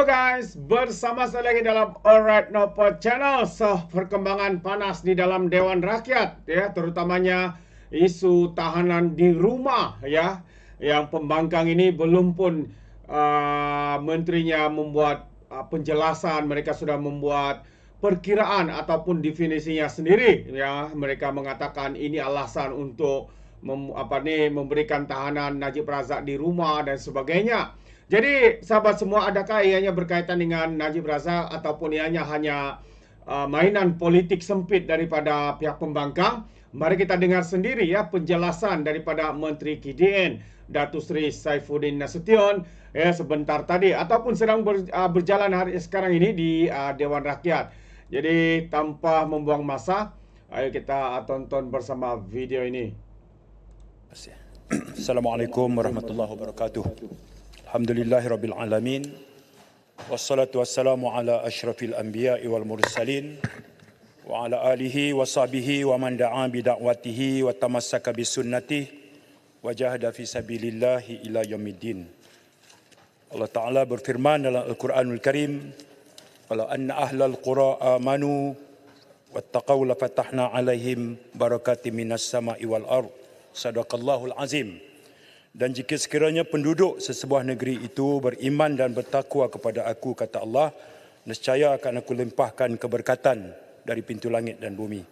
Hello guys, bersama saya lagi dalam Alright Nopo Channel. Perkembangan panas di dalam Dewan Rakyat, ya, terutamanya isu tahanan di rumah, ya, yang pembangkang ini belum pun menterinya membuat penjelasan. Mereka sudah membuat perkiraan ataupun definisinya sendiri, ya. Mereka mengatakan ini alasan untuk memberikan tahanan Najib Razak di rumah dan sebagainya. Jadi sahabat semua, adakah ianya berkaitan dengan Najib Razak ataupun ianya hanya mainan politik sempit daripada pihak pembangkang? Mari kita dengar sendiri, ya, penjelasan daripada Menteri KDN Datuk Seri Saifuddin Nasution, ya, sebentar tadi ataupun sedang berjalan hari sekarang ini di Dewan Rakyat. Jadi tanpa membuang masa, ayo kita tonton bersama video ini. Assalamualaikum warahmatullahi wabarakatuh. Alhamdulillahirabbil alamin. Wassalatu wassalamu ala asyrafil anbiya'i wal mursalin wa ala alihi wa sahbihi wa man da'a bi da'watihi wa tamassaka bi sunnatihi wa jahada fi sabilillahi ila yaumiddin. Allah Ta'ala berfirman dalam Al-Quranul Karim, "Walau anna ahlal qura amanu wattaqaw la fatahna 'alaihim barakatim minas sama'i wal ardh." Sadaqallahul azim. Dan jika sekiranya penduduk sesebuah negeri itu beriman dan bertakwa kepada aku, kata Allah, nescaya akan aku limpahkan keberkatan dari pintu langit dan bumi.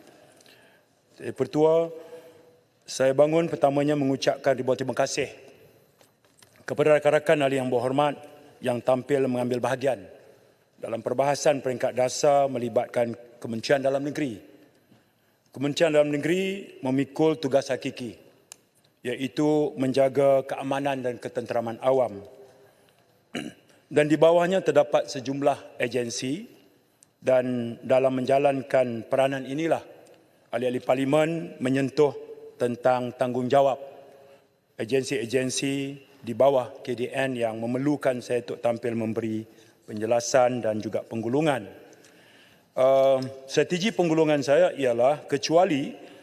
Pertua, saya bangun pertamanya mengucapkan ribuan terima kasih kepada rakan-rakan ahli yang berhormat yang tampil mengambil bahagian dalam perbahasan peringkat dasar melibatkan Kementerian Dalam Negeri. Kementerian Dalam Negeri memikul tugas hakiki, iaitu menjaga keamanan dan ketenteraman awam. Dan di bawahnya terdapat sejumlah agensi, dan dalam menjalankan peranan inilah ahli-ahli parlimen menyentuh tentang tanggungjawab agensi-agensi di bawah KDN yang memerlukan saya untuk tampil memberi penjelasan dan juga penggulungan. Strategi penggulungan saya ialah kecuali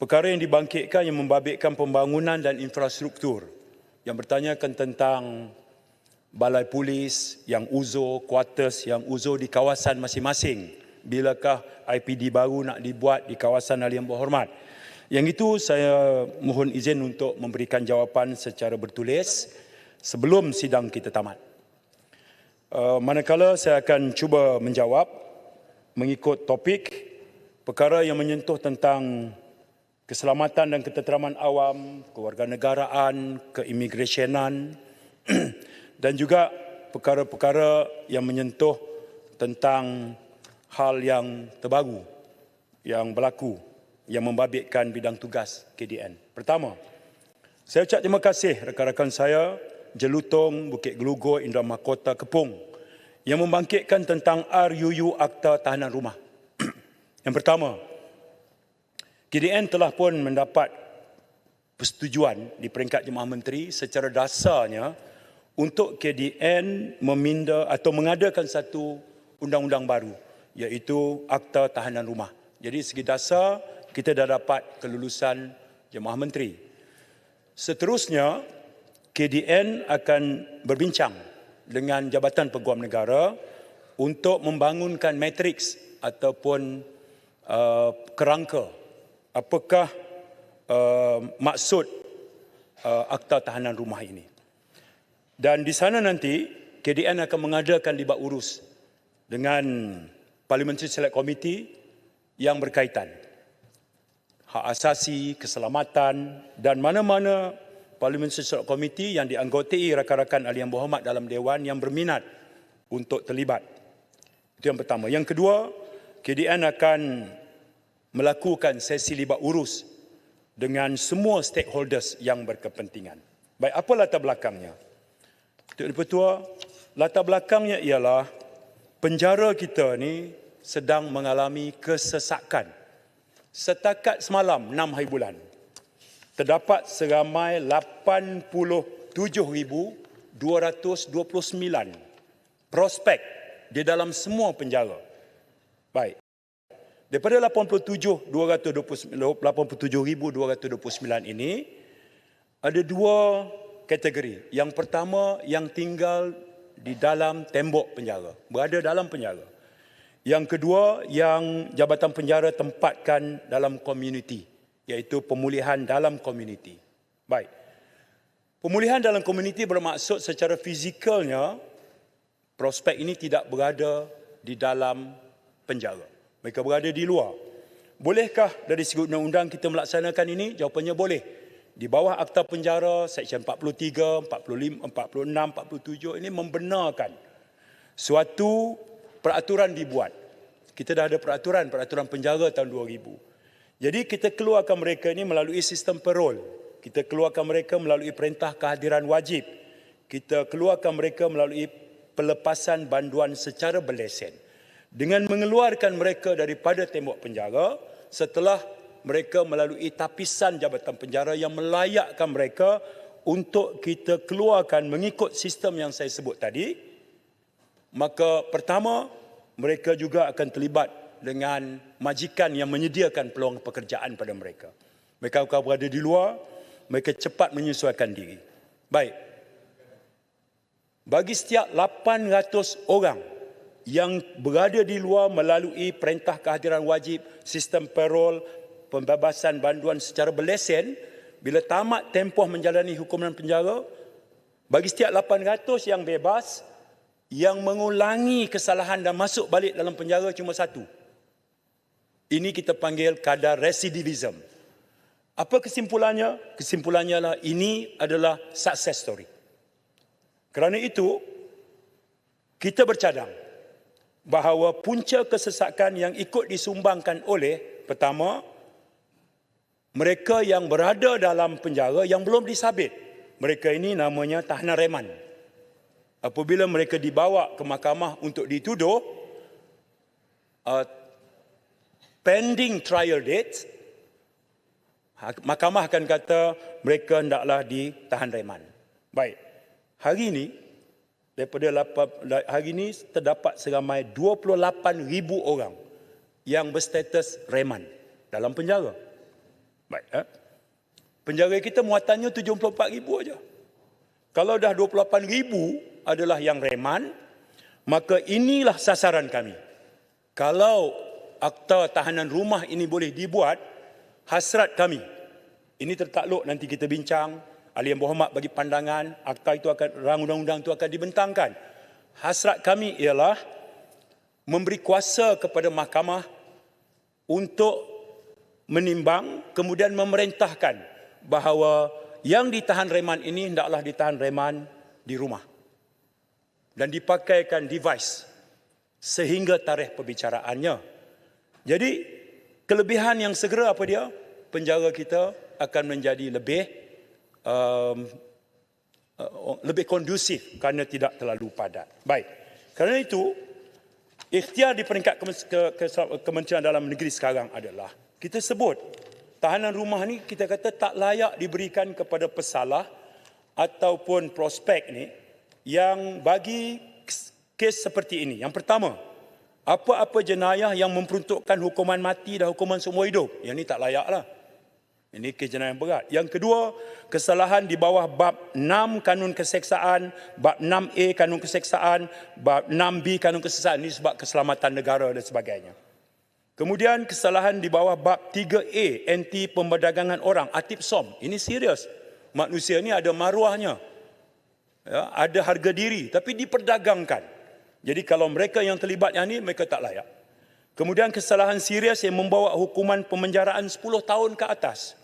perkara yang dibangkitkan yang membabitkan pembangunan dan infrastruktur, yang bertanyakan tentang balai polis yang uzur, quarters yang uzur di kawasan masing-masing. Bilakah IPD baru nak dibuat di kawasan ahli yang berhormat? Yang itu saya mohon izin untuk memberikan jawapan secara bertulis sebelum sidang kita tamat. Manakala saya akan cuba menjawab mengikut topik perkara yang menyentuh tentang keselamatan dan ketenteraman awam, kewarganegaraan, keimigrasionan dan juga perkara-perkara yang menyentuh tentang hal yang terbaru yang berlaku yang membabitkan bidang tugas KDN. Pertama, saya ucap terima kasih rakan-rakan saya Jelutong, Bukit Gelugor, Indra Mahkota, Kepung yang membangkitkan tentang RUU Akta Tahanan Rumah. Yang pertama, KDN telah pun mendapat persetujuan di peringkat Jemaah Menteri secara dasarnya untuk KDN meminda atau mengadakan satu undang-undang baru, iaitu Akta Tahanan Rumah. Jadi segi dasar kita dah dapat kelulusan Jemaah Menteri. Seterusnya, KDN akan berbincang dengan Jabatan Peguam Negara untuk membangunkan matriks ataupun kerangka apakah maksud Akta Tahanan Rumah ini. Dan di sana nanti KDN akan mengadakan libat urus dengan Parliamentary Select Committee yang berkaitan. Hak asasi, keselamatan dan mana-mana Parliamentary Select Committee yang dianggotai rakan-rakan ahli yang berhormat dalam Dewan yang berminat untuk terlibat. Itu yang pertama. Yang kedua, KDN akan melakukan sesi libat urus dengan semua stakeholders yang berkepentingan. Baik, apa latar belakangnya? Tuan Ketua, latar belakangnya ialah penjara kita ni sedang mengalami kesesakan. Setakat semalam 6 hari bulan, terdapat seramai 87,229 prospek di dalam semua penjara. Baik. Daripada 87,229 ini, ada dua kategori. Yang pertama, yang tinggal di dalam tembok penjara, berada dalam penjara. Yang kedua, yang jabatan penjara tempatkan dalam komuniti, iaitu pemulihan dalam komuniti. Baik. Pemulihan dalam komuniti bermaksud secara fizikalnya, prospek ini tidak berada di dalam penjara. Mereka berada di luar. Bolehkah dari segi undang-undang kita melaksanakan ini? Jawapannya boleh. Di bawah Akta Penjara, Seksyen 43, 45, 46, 47 ini membenarkan suatu peraturan dibuat. Kita dah ada peraturan penjara tahun 2000. Jadi kita keluarkan mereka ini melalui sistem parol. Kita keluarkan mereka melalui perintah kehadiran wajib. Kita keluarkan mereka melalui pelepasan banduan secara berlesen. Dengan mengeluarkan mereka daripada tembok penjara, setelah mereka melalui tapisan jabatan penjara yang melayakkan mereka untuk kita keluarkan mengikut sistem yang saya sebut tadi, maka pertama, mereka juga akan terlibat dengan majikan yang menyediakan peluang pekerjaan pada mereka. Mereka akan berada di luar, mereka cepat menyesuaikan diri. Baik. Bagi setiap 800 orang yang berada di luar melalui perintah kehadiran wajib, sistem parol, pembebasan banduan secara berlesen, bila tamat tempoh menjalani hukuman penjara, bagi setiap 800 yang bebas, yang mengulangi kesalahan dan masuk balik dalam penjara cuma satu. Ini kita panggil kadar residivism. Apa kesimpulannya? Kesimpulannya adalah ini adalah success story. Kerana itu, kita bercadang bahawa punca kesesakan yang ikut disumbangkan oleh, pertama, mereka yang berada dalam penjara yang belum disabit. Mereka ini namanya tahanan reman. Apabila mereka dibawa ke mahkamah untuk dituduh, pending trial date, mahkamah akan kata mereka hendaklah ditahan reman. Baik. Hari ini terdapat seramai 28,000 orang yang berstatus reman dalam penjara. Baik, penjara kita muatannya 74,000 aja. Kalau dah 28,000 adalah yang reman, maka inilah sasaran kami. Kalau akta tahanan rumah ini boleh dibuat, hasrat kami, ini tertakluk nanti kita bincang, ahli yang berhormat bagi pandangan, akta itu akan, rang undang-undang itu akan dibentangkan. Hasrat kami ialah memberi kuasa kepada mahkamah untuk menimbang, kemudian memerintahkan bahawa yang ditahan reman ini hendaklah ditahan reman di rumah dan dipakaikan device sehingga tarikh perbicaraannya. Jadi kelebihan yang segera apa dia? Penjara kita akan menjadi lebih kondusif kerana tidak terlalu padat. Baik. Kerana itu, ikhtiar di peringkat Kementerian Dalam Negeri sekarang adalah kita sebut tahanan rumah ni kita kata tak layak diberikan kepada pesalah ataupun prospek ni yang bagi kes seperti ini. Yang pertama, apa-apa jenayah yang memperuntukkan hukuman mati dan hukuman seumur hidup. Yang ni tak layaklah. Ini kes jenayah yang berat. Yang kedua, kesalahan di bawah bab 6 Kanun Keseksaan, bab 6A Kanun Keseksaan, bab 6B Kanun Keseksaan. Ini sebab keselamatan negara dan sebagainya. Kemudian kesalahan di bawah bab 3A, anti pemberdagangan orang, Atip Som. Ini serius. Manusia ini ada maruahnya. Ya, ada harga diri, tapi diperdagangkan. Jadi kalau mereka yang terlibat yang ini, mereka tak layak. Kemudian kesalahan serius yang membawa hukuman pemenjaraan 10 tahun ke atas.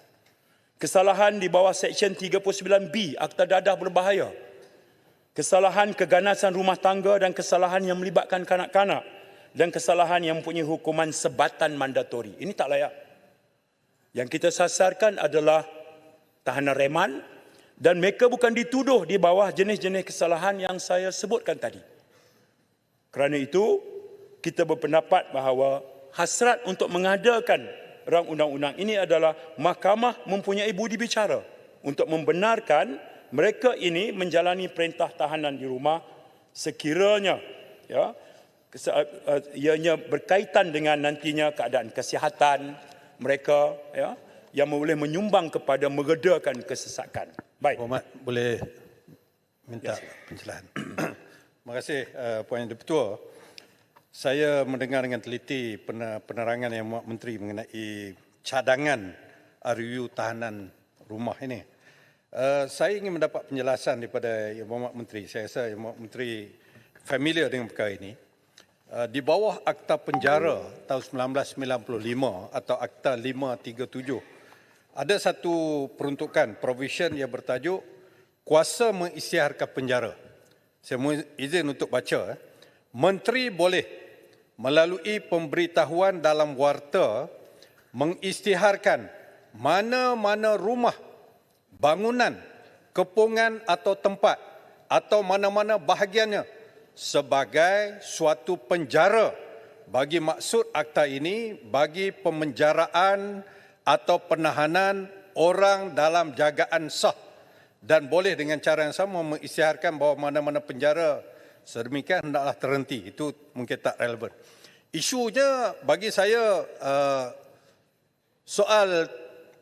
Kesalahan di bawah Seksyen 39B, Akta Dadah Berbahaya. Kesalahan keganasan rumah tangga dan kesalahan yang melibatkan kanak-kanak. Dan kesalahan yang mempunyai hukuman sebatan mandatori. Ini tak layak. Yang kita sasarkan adalah tahanan reman dan mereka bukan dituduh di bawah jenis-jenis kesalahan yang saya sebutkan tadi. Kerana itu, kita berpendapat bahawa hasrat untuk mengadakan rang undang-undang ini adalah mahkamah mempunyai budi bicara untuk membenarkan mereka ini menjalani perintah tahanan di rumah sekiranya ianya berkaitan dengan nantinya keadaan kesihatan mereka yang boleh menyumbang kepada meredakan kesesakan. Baik. Hormat, boleh minta pencerahan. Terima kasih Puan Yang Di-Pertua. Saya mendengar dengan teliti penerangan Yang Berhormat Menteri mengenai cadangan RUU tahanan rumah ini. Saya ingin mendapat penjelasan daripada Yang Berhormat Menteri. Saya rasa Yang Berhormat Menteri familiar dengan perkara ini. Di bawah Akta Penjara tahun 1995 atau Akta 537, ada satu peruntukan, provision yang bertajuk kuasa mengisytiharkan penjara. Saya mohon izin untuk baca. Menteri boleh melalui pemberitahuan dalam warta mengisytiharkan mana-mana rumah, bangunan, kepungan atau tempat atau mana-mana bahagiannya sebagai suatu penjara bagi maksud akta ini bagi pemenjaraan atau penahanan orang dalam jagaan sah, dan boleh dengan cara yang sama mengisytiharkan bahawa mana-mana penjara sedemikian hendaklah terhenti. Itu mungkin tak relevan. Isunya bagi saya soal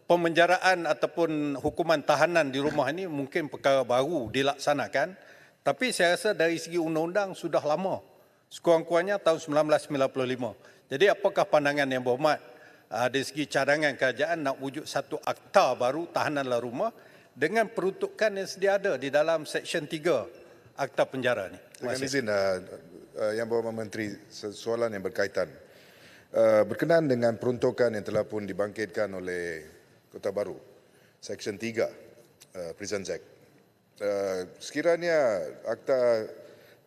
pemenjaraan ataupun hukuman tahanan di rumah ini mungkin perkara baru dilaksanakan, tapi saya rasa dari segi undang-undang sudah lama, sekurang-kurangnya tahun 1995. Jadi apakah pandangan Yang Berhormat dari segi cadangan kerajaan nak wujud satu akta baru tahananlah rumah dengan peruntukan yang sedia ada di dalam Seksyen 3 Akta Penjara ini? Dengan izin Yang Berhormat Menteri, soalan yang berkaitan. Berkenaan dengan peruntukan yang telah pun dibangkitkan oleh Kota Baru, Seksyen 3 Prison Act. Sekiranya Akta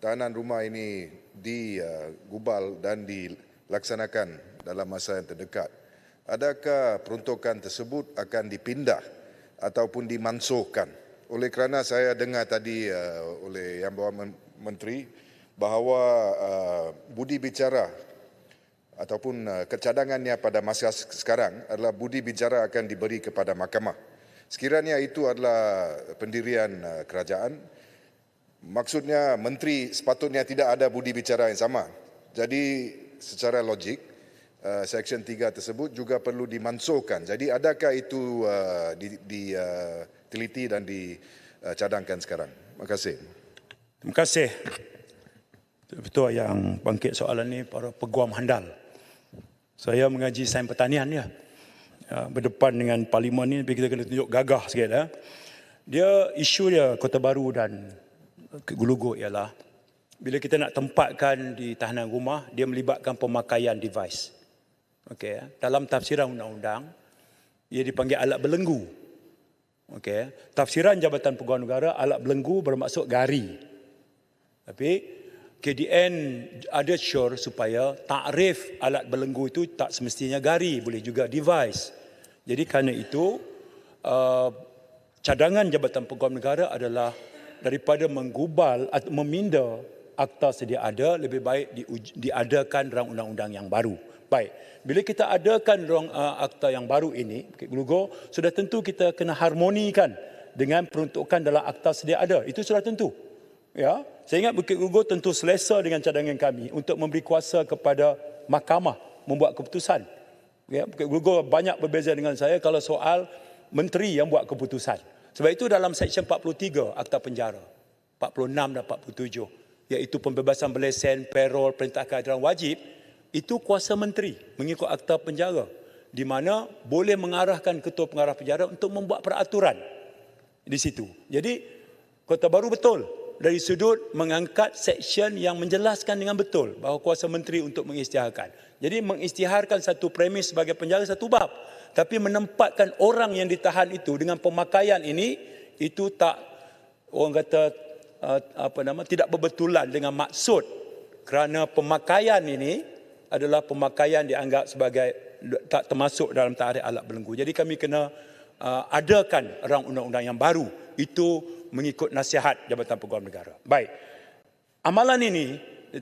Tahanan Rumah ini digubal dan dilaksanakan dalam masa yang terdekat, adakah peruntukan tersebut akan dipindah ataupun dimansuhkan? Oleh kerana saya dengar tadi oleh Yang Berhormat Menteri bahawa budi bicara ataupun kecadangannya pada masa sekarang adalah budi bicara akan diberi kepada mahkamah. Sekiranya itu adalah pendirian kerajaan, maksudnya menteri sepatutnya tidak ada budi bicara yang sama. Jadi secara logik, Seksyen 3 tersebut juga perlu dimansuhkan. Jadi adakah itu diteliti dan dicadangkan sekarang? Terima kasih. Terima kasih. Betul yang bangkit soalan ni para peguam handal. Saya mengaji sains pertanian ya. Berdepan dengan parlimen ni kita kena tunjuk gagah sikit ya. Dia isu dia Kota Baru dan Gulugu ialah bila kita nak tempatkan di tahanan rumah, dia melibatkan pemakaian device. Okey, dalam tafsiran undang-undang ia dipanggil alat belenggu. Okey, tafsiran Jabatan Peguam Negara alat belenggu bermaksud gari. Tapi KDN ada sure supaya takrif alat belenggu itu tak semestinya gari, boleh juga device. Jadi kerana itu cadangan Jabatan Peguam Negara adalah daripada menggubal atau meminda akta sedia ada, lebih baik diadakan rang undang-undang yang baru. Baik, bila kita adakan rang akta yang baru ini, Bukit Gulugu, sudah tentu kita kena harmonikan dengan peruntukan dalam akta sedia ada. Itu sudah tentu. Ya, saya ingat Bukit Gulugu tentu selesa dengan cadangan kami untuk memberi kuasa kepada mahkamah membuat keputusan. Ya, Bukit Gulugu banyak berbeza dengan saya kalau soal menteri yang buat keputusan. Sebab itu dalam Seksyen 43 Akta Penjara, 46 dan 47, iaitu pembebasan berlesen, parol, perintah kehadiran wajib, itu kuasa menteri mengikut Akta Penjara, di mana boleh mengarahkan ketua pengarah penjara untuk membuat peraturan di situ. Jadi Kota Baru betul dari sudut mengangkat seksyen yang menjelaskan dengan betul bahawa kuasa menteri untuk mengisytiharkan. Jadi mengisytiharkan satu premis sebagai penjara satu bab, tapi menempatkan orang yang ditahan itu dengan pemakaian ini, itu tak, orang kata tidak berbetulan dengan maksud, kerana pemakaian ini adalah pemakaian dianggap sebagai tak termasuk dalam tarikh alat belenggu. Jadi kami kena adakan rang undang-undang yang baru, itu mengikut nasihat Jabatan Peguam Negara. Baik, amalan ini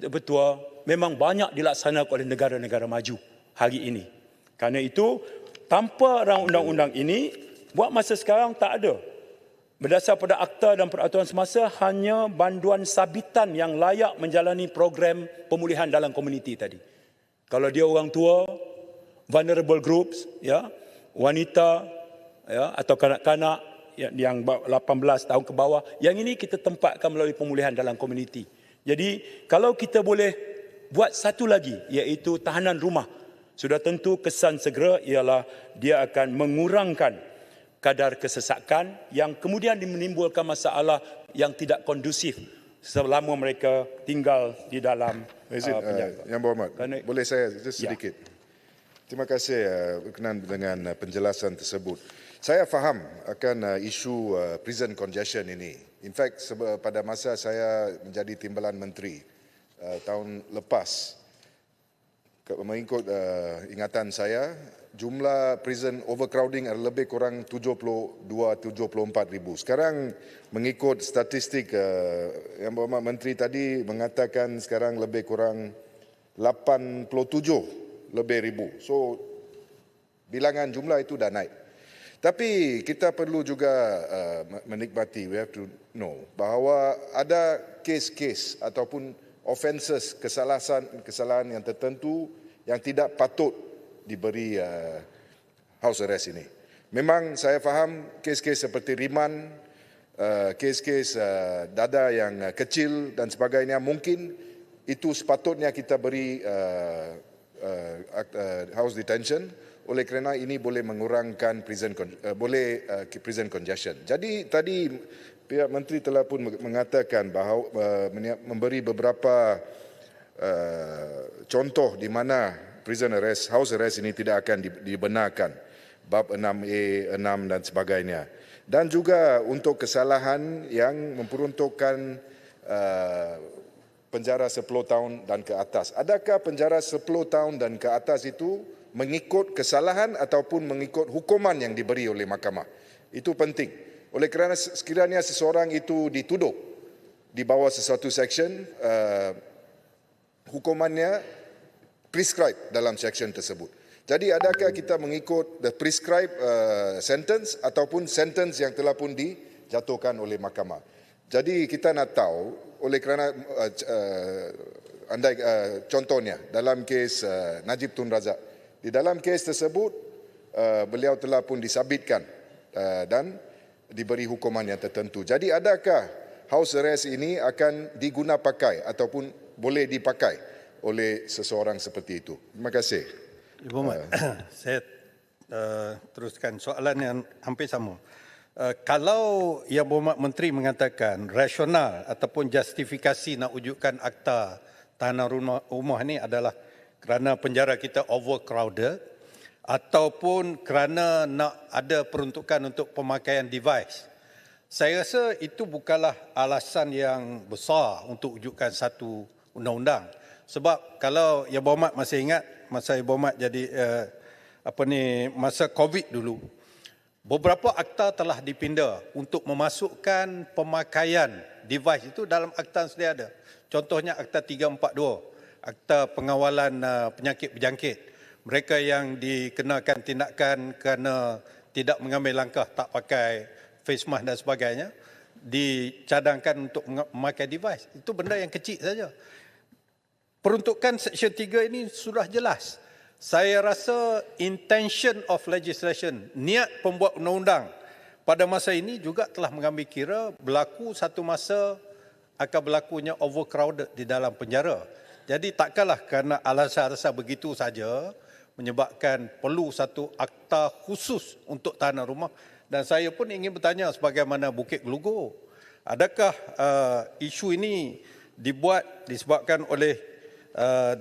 betul memang banyak dilaksanakan oleh negara-negara maju hari ini. Kerana itu tanpa rang undang-undang ini, buat masa sekarang tak ada. Berdasar pada akta dan peraturan semasa, hanya banduan sabitan yang layak menjalani program pemulihan dalam komuniti tadi. Kalau dia orang tua, vulnerable groups, ya, wanita, ya, atau kanak-kanak yang 18 tahun ke bawah, yang ini kita tempatkan melalui pemulihan dalam komuniti. Jadi kalau kita boleh buat satu lagi, iaitu tahanan rumah, sudah tentu kesan segera ialah dia akan mengurangkan kadar kesesakan yang kemudian menimbulkan masalah yang tidak kondusif selama mereka tinggal di dalam penjara. Yang Berhormat, boleh saya just Ya. sedikit? Terima kasih berkenan dengan penjelasan tersebut. Saya faham akan isu prison congestion ini. In fact, pada masa saya menjadi timbalan menteri tahun lepas, mengikut ingatan saya, jumlah prison overcrowding adalah lebih kurang 72-74 ribu. Sekarang mengikut statistik Yang Berhormat Menteri tadi mengatakan sekarang lebih kurang 87 lebih ribu. So, bilangan jumlah itu dah naik. Tapi kita perlu juga menikmati, we have to know, bahawa ada kes-kes ataupun offences, kesalahan yang tertentu yang tidak patut diberi house arrest ini. Memang saya faham kes-kes seperti riman, kes-kes dada yang kecil dan sebagainya, mungkin itu sepatutnya kita beri house detention, oleh kerana ini boleh mengurangkan prison congestion. Jadi tadi pihak menteri telah pun mengatakan bahawa memberi beberapa contoh di mana prison arrest, house arrest ini tidak akan dibenarkan, bab 6A, 6 dan sebagainya. Dan juga untuk kesalahan yang memperuntukkan penjara 10 tahun dan ke atas. Adakah penjara 10 tahun dan ke atas itu mengikut kesalahan ataupun mengikut hukuman yang diberi oleh mahkamah? Itu penting. Oleh kerana sekiranya seseorang itu dituduh di bawah sesuatu section, hukumannya prescribe dalam section tersebut. Jadi adakah kita mengikut the prescribed sentence ataupun sentence yang telah pun dijatuhkan oleh mahkamah? Jadi kita nak tahu, oleh kerana contohnya dalam kes Najib Tun Razak, di dalam kes tersebut beliau telah pun disabitkan dan diberi hukuman yang tertentu. Jadi adakah house arrest ini akan digunapakai ataupun boleh dipakai oleh seseorang seperti itu? Terima kasih. Ibu Mat, saya teruskan soalan yang hampir sama. Kalau Yang Berhormat Menteri mengatakan rasional ataupun justifikasi nak wujudkan akta tahanan rumah ini adalah kerana penjara kita overcrowded ataupun kerana nak ada peruntukan untuk pemakaian device, saya rasa itu bukanlah alasan yang besar untuk wujudkan satu undang-undang. Sebab kalau Yang Berhormat masih ingat masa Yang Berhormat jadi masa COVID dulu, beberapa akta telah dipindah untuk memasukkan pemakaian device itu dalam akta yang sedia ada. Contohnya Akta 342, Akta Pengawalan Penyakit Berjangkit. Mereka yang dikenakan tindakan kerana tidak mengambil langkah, tak pakai face mask dan sebagainya, dicadangkan untuk memakai device. Itu benda yang kecil saja. Peruntukan Seksyen 3 ini sudah jelas. Saya rasa intention of legislation, niat pembuat undang-undang pada masa ini juga telah mengambil kira berlaku satu masa akan berlakunya overcrowded di dalam penjara. Jadi takkanlah kerana alasan-alasan begitu saja menyebabkan perlu satu akta khusus untuk tahanan rumah. Dan saya pun ingin bertanya sebagaimana Bukit Gelugor, adakah isu ini disebabkan oleh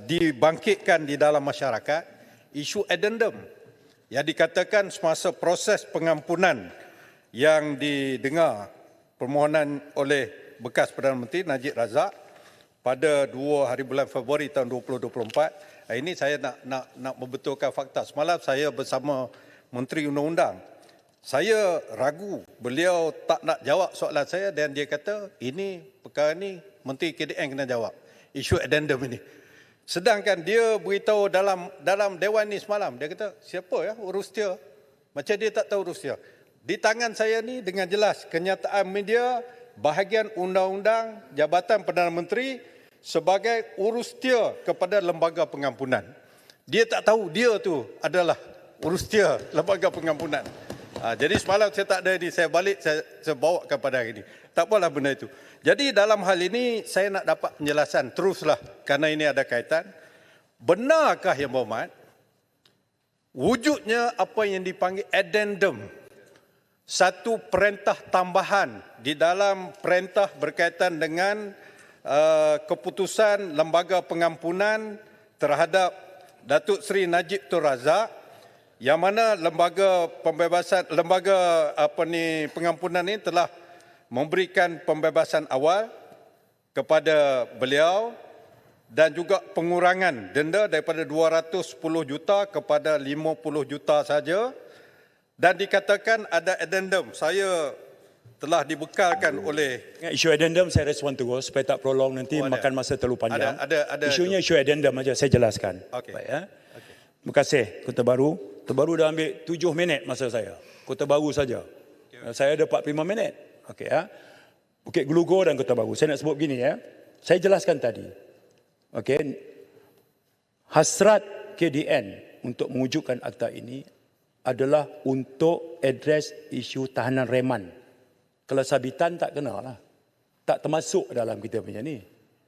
dibangkitkan di dalam masyarakat isu addendum yang dikatakan semasa proses pengampunan yang didengar permohonan oleh bekas Perdana Menteri Najib Razak pada 2 hari bulan Februari tahun 2024. Ini saya nak membetulkan fakta. Semalam saya bersama Menteri Undang-Undang. Saya ragu beliau tak nak jawab soalan saya dan dia kata ini perkara ni Menteri KDN kena jawab. Isu addendum ini. Sedangkan dia beritahu dalam dewan ni semalam, dia kata siapa ya urus dia? Macam dia tak tahu urus dia. Di tangan saya ni dengan jelas kenyataan media bahagian undang-undang Jabatan Perdana Menteri sebagai urus dia kepada lembaga pengampunan. Dia tak tahu dia tu adalah urus dia lembaga pengampunan. Jadi semalam saya tak ada ini, saya balik, saya bawa kepada hari ini. Tak apalah benda itu. Jadi dalam hal ini saya nak dapat penjelasan teruslah kerana ini ada kaitan. Benarkah Yang Berhormat wujudnya apa yang dipanggil addendum, satu perintah tambahan di dalam perintah berkaitan dengan keputusan Lembaga Pengampunan terhadap Datuk Seri Najib Tun Razak, yang mana lembaga pengampunan ini telah memberikan pembebasan awal kepada beliau dan juga pengurangan denda daripada 210 juta kepada 50 juta saja, dan dikatakan ada addendum. Saya telah dibekalkan oleh isu addendum, saya respon terus supaya tak prolong nanti makan masa terlalu panjang. Isunya isu addendum aja saya jelaskan. Okey. Baik, ya. Terima kasih Kota Baru. Kota Baru dah ambil 7 minit masa saya. Kota Baru saja. Saya ada 45 minit. Okey, ya. Bukit Gelugur dan Kota Baru. Saya nak sebut begini, ya. Saya jelaskan tadi. Okey. Hasrat KDN untuk mewujudkan akta ini adalah untuk address isu tahanan reman. Kalau sabitan tak kena lah. Tak termasuk dalam kita punya ni.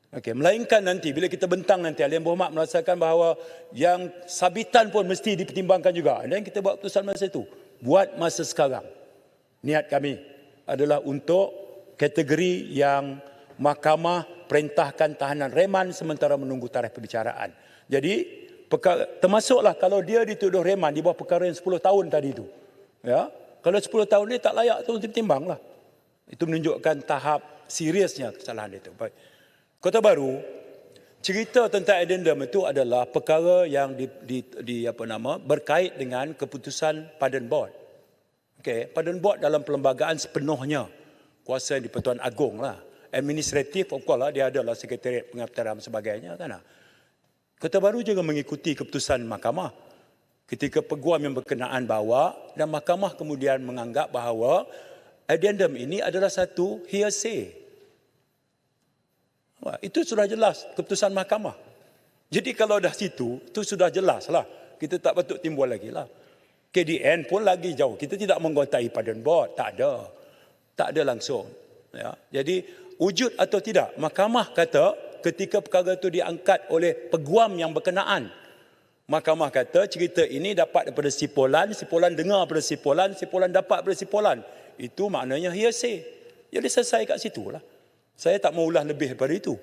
Okey, melainkan nanti bila kita bentang nanti Yang Berhormat merasakan bahawa yang sabitan pun mesti dipertimbangkan juga. Dan kita buat keputusan masa itu. Buat masa sekarang. Niat kami adalah untuk kategori yang mahkamah perintahkan tahanan reman sementara menunggu tarikh perbicaraan. Jadi termasuklah kalau dia dituduh reman di bawah perkara yang 10 tahun tadi itu. Ya, kalau 10 tahun ni tak layak tu ditimbanglah. Itu menunjukkan tahap seriusnya kesalahan itu. Baik. Kota Baru, cerita tentang addendum itu adalah perkara yang berkait dengan keputusan Pardon Board. Okey, Pardon Board dalam perlembagaan sepenuhnya kuasa di Pertuan Agong lah. Administratif, of course lah, dia adalah Sekretariat Pengaptaran dan sebagainya kan. Kota Baru juga mengikuti keputusan mahkamah ketika peguam yang berkenaan bawa, dan mahkamah kemudian menganggap bahawa addendum ini adalah satu hearsay. Itu sudah jelas keputusan mahkamah. Jadi kalau dah situ, itu sudah jelas lah. Kita tak patut timbul lagi lah. KDN pun lagi jauh. Kita tidak menggotai Pardon Board. Tak ada. Tak ada langsung. Ya. Jadi wujud atau tidak, mahkamah kata ketika perkara itu diangkat oleh peguam yang berkenaan, mahkamah kata cerita ini dapat daripada sipolan, sipolan dengar daripada sipolan, sipolan dapat daripada sipolan. Itu maknanya hearsay. Jadi selesai kat situ lah. Saya tak mau ulah lebih daripada itu.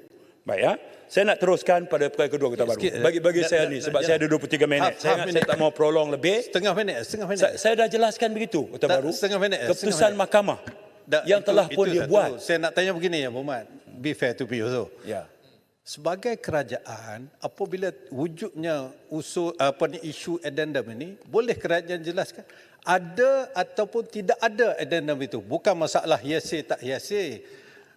Baik, ya. Saya nak teruskan pada perkara kedua Kota Baru. Bagi saya ni sebab saya ada 23 minit. Saya tak mau prolong lebih. Setengah minit. Saya dah jelaskan begitu Kota Baru. Setengah minit. Keputusan mahkamah yang telah pun dia buat. Saya nak tanya begini, Yang Berhormat. Be fair to me also. Ya. Sebagai kerajaan, apabila wujudnya isu addendum ini, boleh kerajaan jelaskan ada ataupun tidak ada addendum itu? Bukan masalah hearsay tak hearsay.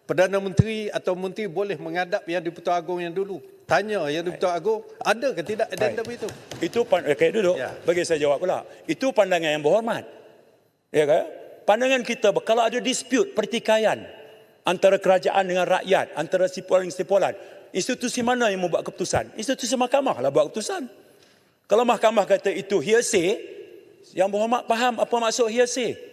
Perdana Menteri atau Menteri boleh menghadap Yang di-Pertuan Agong yang dulu. Tanya Yang di-Pertuan Agong, ada ke tidak addendum itu? Itu duduk. Ya. Bagi saya jawab pula. Itu pandangan Yang Berhormat. Ya kan? Pandangan kita, kalau ada dispute pertikaian antara kerajaan dengan rakyat, antara sipolan, institusi mana yang membuat keputusan? Institusi mahkamah lah buat keputusan. Kalau mahkamah kata itu hearsay, Yang Berhormat faham apa maksud hearsay.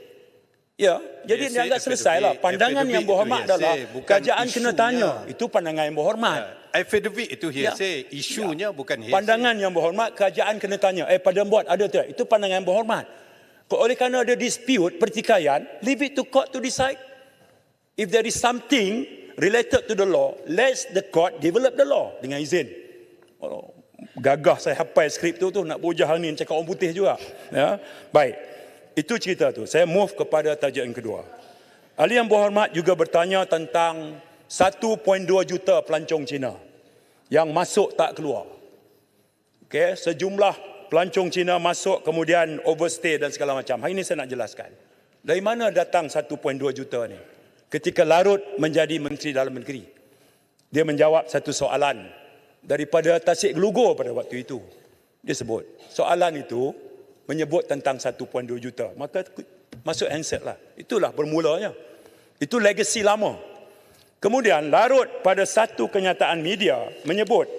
Ya, jadi dianggap selesai lah. Pandangan Yang Berhormat adalah kerajaan kena tanya. Itu pandangan Yang Berhormat. Affidavit itu hearsay, isunya bukan hearsay. Pandangan Yang Berhormat, kerajaan kena tanya. Pardon Board ada tak? Itu pandangan Yang Berhormat. Oleh kerana ada dispute, pertikaian, leave it to court to decide. If there is something related to the law, let the court develop the law dengan izin. Gagah saya hafal skrip tu nak bujah ni cakap orang putih juga. Ya, baik. Itu cerita tu. Saya move kepada tajuk yang kedua. Ahli Yang Berhormat juga bertanya tentang 1.2 juta pelancong Cina yang masuk tak keluar. Okey, sejumlah pelancong Cina masuk kemudian overstay dan segala macam. Hari ini saya nak jelaskan. Dari mana datang 1.2 juta ni? Ketika Larut menjadi Menteri Dalam Negeri, dia menjawab satu soalan daripada Tasik Gelugur pada waktu itu. Dia sebut, soalan itu menyebut tentang 1.2 juta. Maka masuk handset lah. Itulah bermulanya. Itu legasi lama. Kemudian Larut pada satu kenyataan media menyebut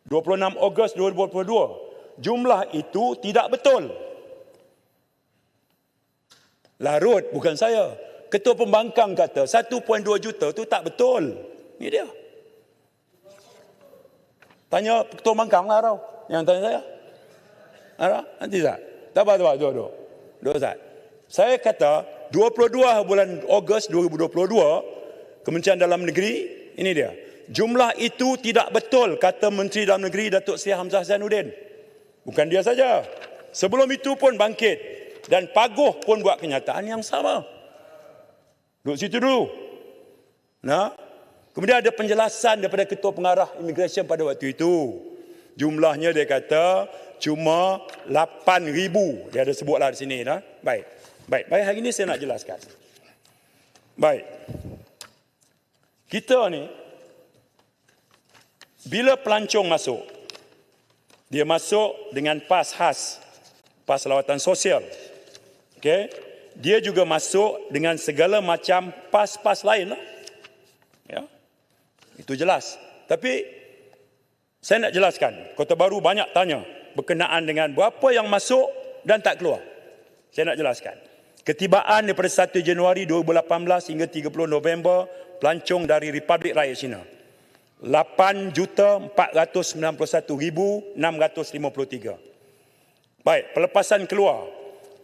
26 Ogos 2022, jumlah itu tidak betul. Larut, bukan saya. Ketua Pembangkang kata 1.2 juta tu tak betul. Ini dia. Tanya Ketua Pembangkang lah tau. Yang tanya saya. Ada? Nanti tak? Tak apa. Dua Zat. Saya kata 22 bulan Ogos 2022, Kementerian Dalam Negeri, ini dia. Jumlah itu tidak betul, kata Menteri Dalam Negeri Datuk Seri Hamzah Zainuddin. Bukan dia saja. Sebelum itu pun bangkit. Dan Paguh pun buat kenyataan yang sama. Duduk situ dulu. Nah, kemudian ada penjelasan daripada Ketua Pengarah Immigration pada waktu itu. Jumlahnya dia kata cuma 8,000. Dia ada sebutlah di sini. Nah. Baik, hari ini saya nak jelaskan. Baik. Kita ni, bila pelancong masuk, dia masuk dengan pas khas, pas lawatan sosial. Okey? Dia juga masuk dengan segala macam pas-pas lain lah. Ya. Itu jelas. Tapi saya nak jelaskan, Kota Baru banyak tanya berkenaan dengan berapa yang masuk dan tak keluar. Saya nak jelaskan. Ketibaan daripada 1 Januari 2018 hingga 30 November, pelancong dari Republik Rakyat China. 8,491,653. Baik, pelepasan keluar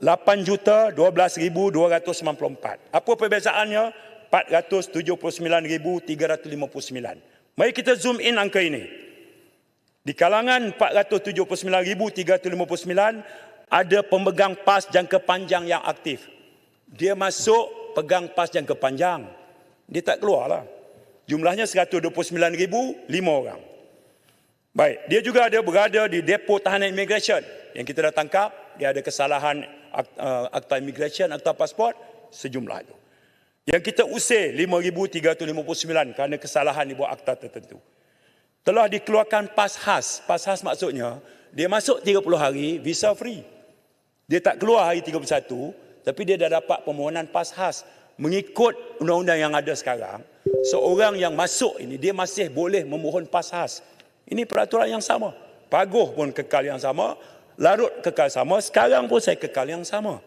8,012,294. Apa perbezaannya? 479,359. Mari kita zoom in angka ini. Di kalangan 479,359 ada pemegang pas jangka panjang yang aktif. Dia masuk pegang pas jangka panjang. Dia tak keluar lah. Jumlahnya 129,005 orang. Baik, dia juga ada berada di depo tahanan imigresen yang kita dah tangkap. Dia ada kesalahan akta imigresen, akta pasport, sejumlah itu. Yang kita usir 5,359 kerana kesalahan di bawah akta tertentu. Telah dikeluarkan pas khas. Pas khas maksudnya, dia masuk 30 hari, visa free. Dia tak keluar hari 31, tapi dia dah dapat permohonan pas khas. Mengikut undang-undang yang ada sekarang, seorang yang masuk ini, dia masih boleh memohon pas khas. Ini peraturan yang sama. Paguh pun kekal yang sama, Larut kekal sama, sekarang pun saya kekal yang sama.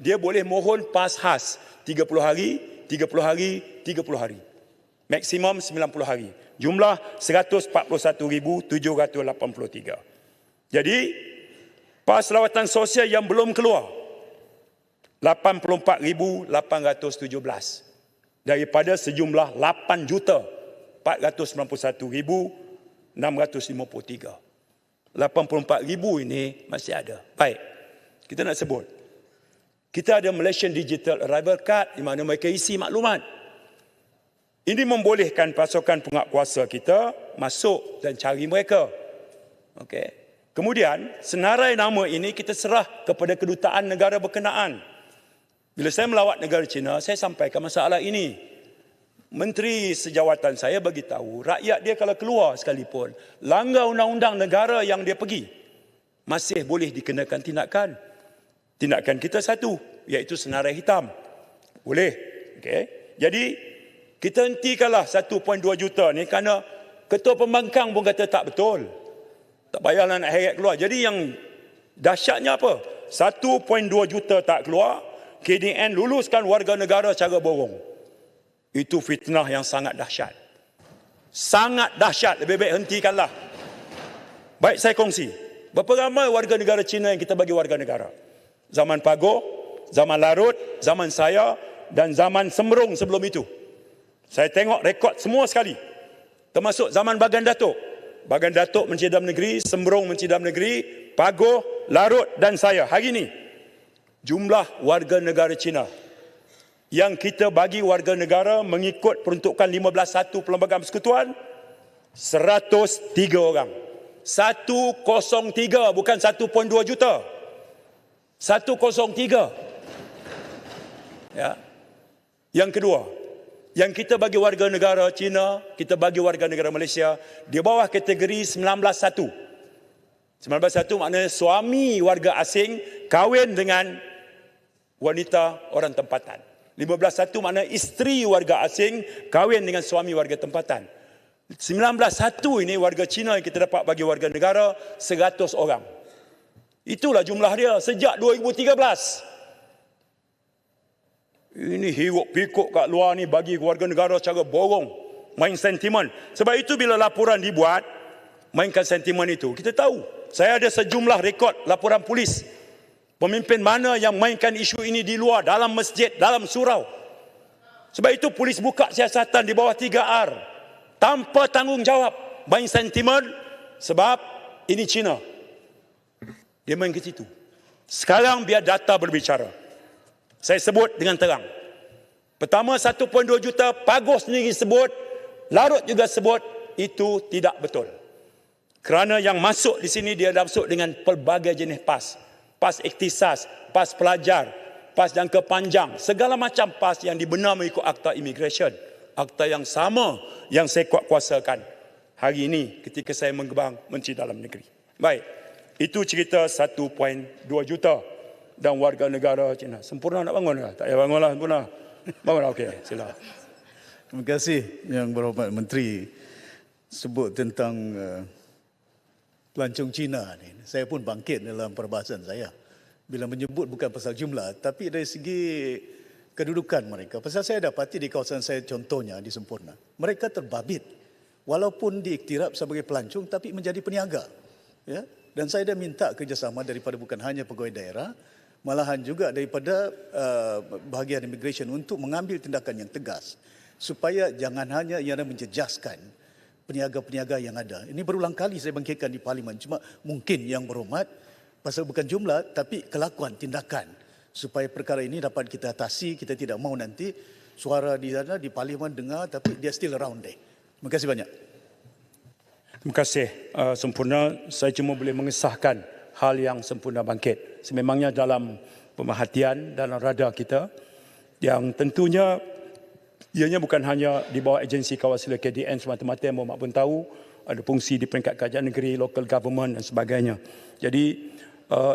Dia boleh mohon pas khas 30 hari, 30 hari, 30 hari. Maksimum 90 hari. Jumlah 141,783. Jadi, pas lawatan sosial yang belum keluar, 84,817. Daripada sejumlah 8,491,653. 84,000 ini masih ada. Baik, kita nak sebut. Kita ada Malaysian Digital Arrival Card di mana mereka isi maklumat. Ini membolehkan pasukan penguatkuasa kita masuk dan cari mereka. Okey. Kemudian, senarai nama ini kita serah kepada kedutaan negara berkenaan. Bila saya melawat negara China, saya sampaikan masalah ini. Menteri Sejawatan saya bagi tahu, rakyat dia kalau keluar sekalipun, langgar undang-undang negara yang dia pergi, masih boleh dikenakan tindakan. Tindakan kita satu, iaitu senarai hitam. Boleh. Okay. Jadi, kita hentikanlah 1.2 juta ni kerana Ketua Pembangkang pun kata tak betul. Tak payahlah nak heret keluar. Jadi yang dahsyatnya apa? 1.2 juta tak keluar, KDN luluskan warga negara secara borong. Itu fitnah yang sangat dahsyat. Sangat dahsyat. Lebih baik hentikanlah. Baik, saya kongsi. Berapa ramai warga negara Cina yang kita bagi warga negara? Zaman Paguh, zaman Larut, zaman saya dan zaman Sembrong sebelum itu. Saya tengok rekod semua sekali. Termasuk zaman Bagan Datuk. Bagan Datuk Menteri Dalam Negeri, Sembrong Menteri Dalam Negeri, Paguh, Larut dan saya. Hari ini, jumlah warga negara Cina yang kita bagi warga negara mengikut peruntukan 15.1 Perlembagaan Persekutuan, 103 orang. 103, bukan 1.2 juta. 103. Ya. Yang kedua, yang kita bagi warga negara Cina, kita bagi warga negara Malaysia di bawah kategori 19.1. 19.1 maknanya suami warga asing kahwin dengan wanita orang tempatan. 15.1 maknanya isteri warga asing kahwin dengan suami warga tempatan. 1901 ini warga Cina yang kita dapat bagi warga negara 100 orang. Itulah jumlah dia sejak 2013. Ini hiruk pikuk kat luar ni bagi warga negara secara borong, main sentimen. Sebab itu bila laporan dibuat, mainkan sentimen itu. Kita tahu, saya ada sejumlah rekod laporan polis. Pemimpin mana yang mainkan isu ini di luar, dalam masjid, dalam surau. Sebab itu polis buka siasatan di bawah 3R. Tanpa tanggungjawab, main sentimen sebab ini Cina. Dia main ke situ. Sekarang biar data berbicara. Saya sebut dengan terang. Pertama 1.2 juta, Pagus sendiri sebut, Larut juga sebut, itu tidak betul. Kerana yang masuk di sini dia masuk dengan pelbagai jenis pas. Pas ikhtisas, pas pelajar, pas jangka panjang, segala macam pas yang dibenar mengikut Akta Immigration. Akta yang sama yang saya kuasakan hari ini ketika saya menggebang Menteri Dalam Negeri. Baik, itu cerita 1.2 juta dan warga negara Cina. Sempurna nak bangun ke? Tak payah bangunlah sempurna. Bangunlah, okey, sila. Terima kasih Yang Berhormat Menteri sebut tentang pelancong Cina ni. Saya pun bangkit dalam perbahasan saya bila menyebut bukan pasal jumlah tapi dari segi kedudukan mereka. Pasal saya dapati di kawasan saya contohnya di Sempurna, mereka terbabit walaupun diiktiraf sebagai pelancong tapi menjadi peniaga. Ya? Dan saya dah minta kerjasama daripada bukan hanya pegawai daerah, malahan juga daripada bahagian immigration untuk mengambil tindakan yang tegas supaya jangan hanya ia menjejaskan peniaga-peniaga yang ada. Ini berulang kali saya bangkitkan di Parlimen. Cuma mungkin Yang Berhormat, pasal bukan jumlah tapi kelakuan, tindakan supaya perkara ini dapat kita atasi. Kita tidak mahu nanti suara di sana di Parlimen dengar tapi dia still around there. Terima kasih banyak. Terima kasih. Sempurna, saya cuma boleh mengesahkan hal yang Sempurna bangkit. Sememangnya dalam pemerhatian, dalam radar kita, yang tentunya ianya bukan hanya di bawah agensi kawal sila KDN semata-mata yang Mohd pun tahu, ada fungsi di peringkat kerajaan negeri, local government dan sebagainya. Jadi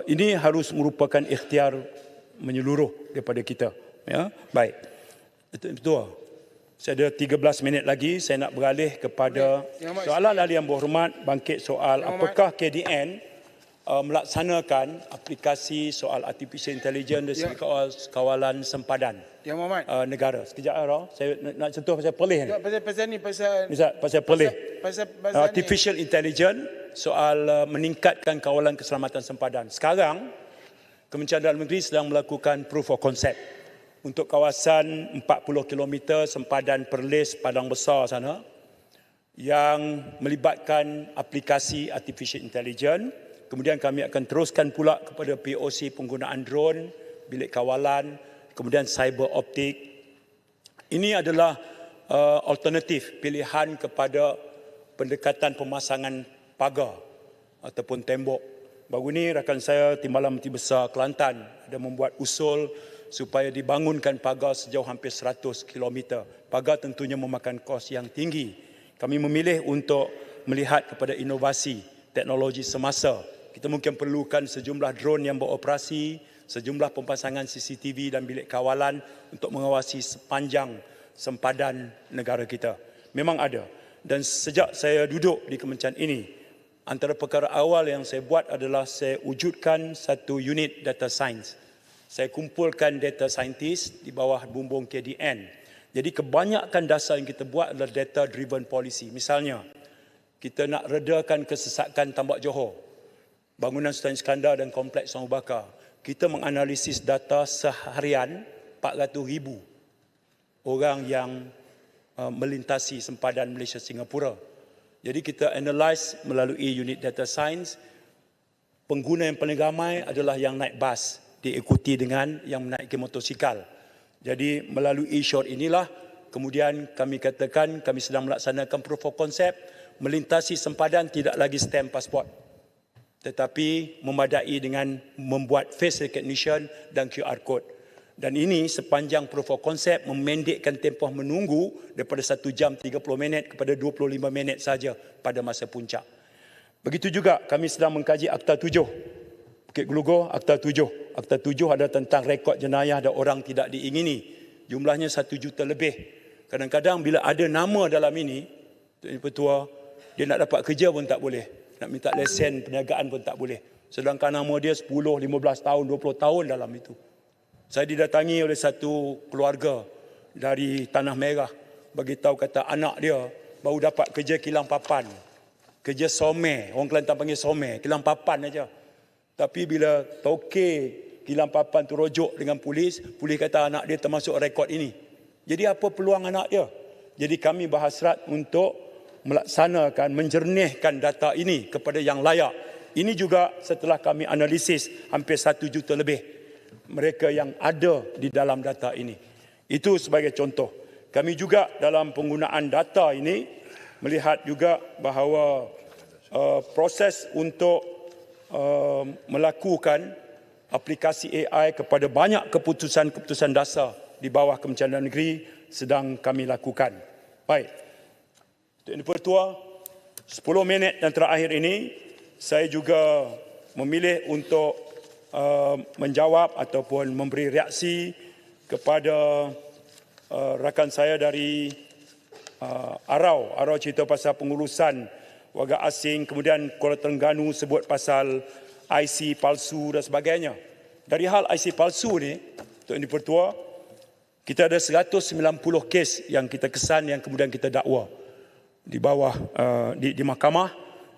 ini harus merupakan ikhtiar menyeluruh daripada kita. Ya, baik. Betul. Saya ada 13 minit lagi, saya nak beralih kepada soalan ahli Yang Berhormat bangkit soal apakah KDN melaksanakan aplikasi soal artificial intelligence dari segi kawalan sempadan negara. Sekejap saya nak sentuh pasal pelih ni. Pasal pelih. Artificial intelligence soal meningkatkan kawalan keselamatan sempadan. Sekarang Kementerian Dalam Negeri sedang melakukan proof of concept untuk kawasan 40 km sempadan Perlis Padang Besar sana yang melibatkan aplikasi artificial intelligence. Kemudian kami akan teruskan pula kepada POC penggunaan drone, bilik kawalan, kemudian cyber optik. Ini adalah alternatif pilihan kepada pendekatan pemasangan pagar ataupun tembok. Baru ni rakan saya Timbalan Menteri Besar Kelantan ada membuat usul supaya dibangunkan pagar sejauh hampir 100 km. Pagar tentunya memakan kos yang tinggi. Kami memilih untuk melihat kepada inovasi teknologi semasa. Kita mungkin perlukan sejumlah drone yang beroperasi, sejumlah pemasangan CCTV dan bilik kawalan untuk mengawasi sepanjang sempadan negara kita. Memang ada. Dan sejak saya duduk di kementerian ini, antara perkara awal yang saya buat adalah saya wujudkan satu unit data science. Saya kumpulkan data scientist di bawah bumbung KDN. Jadi kebanyakan dasar yang kita buat adalah data driven policy. Misalnya, kita nak redakan kesesakan Tambak Johor, bangunan Sultan Iskandar dan kompleks Abu Bakar. Kita menganalisis data seharian 400,000 orang yang melintasi sempadan Malaysia Singapura. Jadi kita analyse melalui unit data science. Pengguna yang paling ramai adalah yang naik bas, diikuti dengan yang menaiki motosikal. Jadi melalui short inilah kemudian kami katakan kami sedang melaksanakan proof of concept. Melintasi sempadan tidak lagi stamp pasport, tetapi memadai dengan membuat face recognition dan QR code. Dan ini sepanjang proof of concept memendekkan tempoh menunggu daripada 1 jam 30 minit kepada 25 minit saja pada masa puncak. Begitu juga kami sedang mengkaji Akta 7. Bukit Gelugor, Akta 7. Akta 7 ada tentang rekod jenayah dan orang tidak diingini. Jumlahnya 1 juta lebih. Kadang-kadang bila ada nama dalam ini, Tuan Petua, dia nak dapat kerja pun tak boleh. Nak minta lesen perniagaan pun tak boleh. Sedangkan nama dia 10, 15 tahun, 20 tahun dalam itu. Saya didatangi oleh satu keluarga dari Tanah Merah. Bagi tahu kata anak dia baru dapat kerja kilang papan. Kerja somer, orang Kelantan panggil somer, kilang papan aja. Tapi bila toke kilang papan tu rujuk dengan polis kata anak dia termasuk rekod ini. Jadi apa peluang anak dia? Jadi kami berhasrat untuk melaksanakan, menjernihkan data ini kepada yang layak. Ini juga setelah kami analisis hampir 1 juta lebih mereka yang ada di dalam data ini. Itu sebagai contoh. Kami juga dalam penggunaan data ini melihat juga bahawa proses untuk melakukan aplikasi AI kepada banyak keputusan-keputusan dasar di bawah Kementerian Dalam Negeri sedang kami lakukan. Baik. Tuan Pertua, 10 minit yang terakhir ini saya juga memilih untuk menjawab ataupun memberi reaksi kepada rakan saya dari Arau. Arau cerita pasal pengurusan warga asing, kemudian Kuala Terengganu sebut pasal IC palsu dan sebagainya. Dari hal IC palsu ni, Tuan Pertua, kita ada 190 kes yang kita kesan yang kemudian kita dakwa di bawah di mahkamah,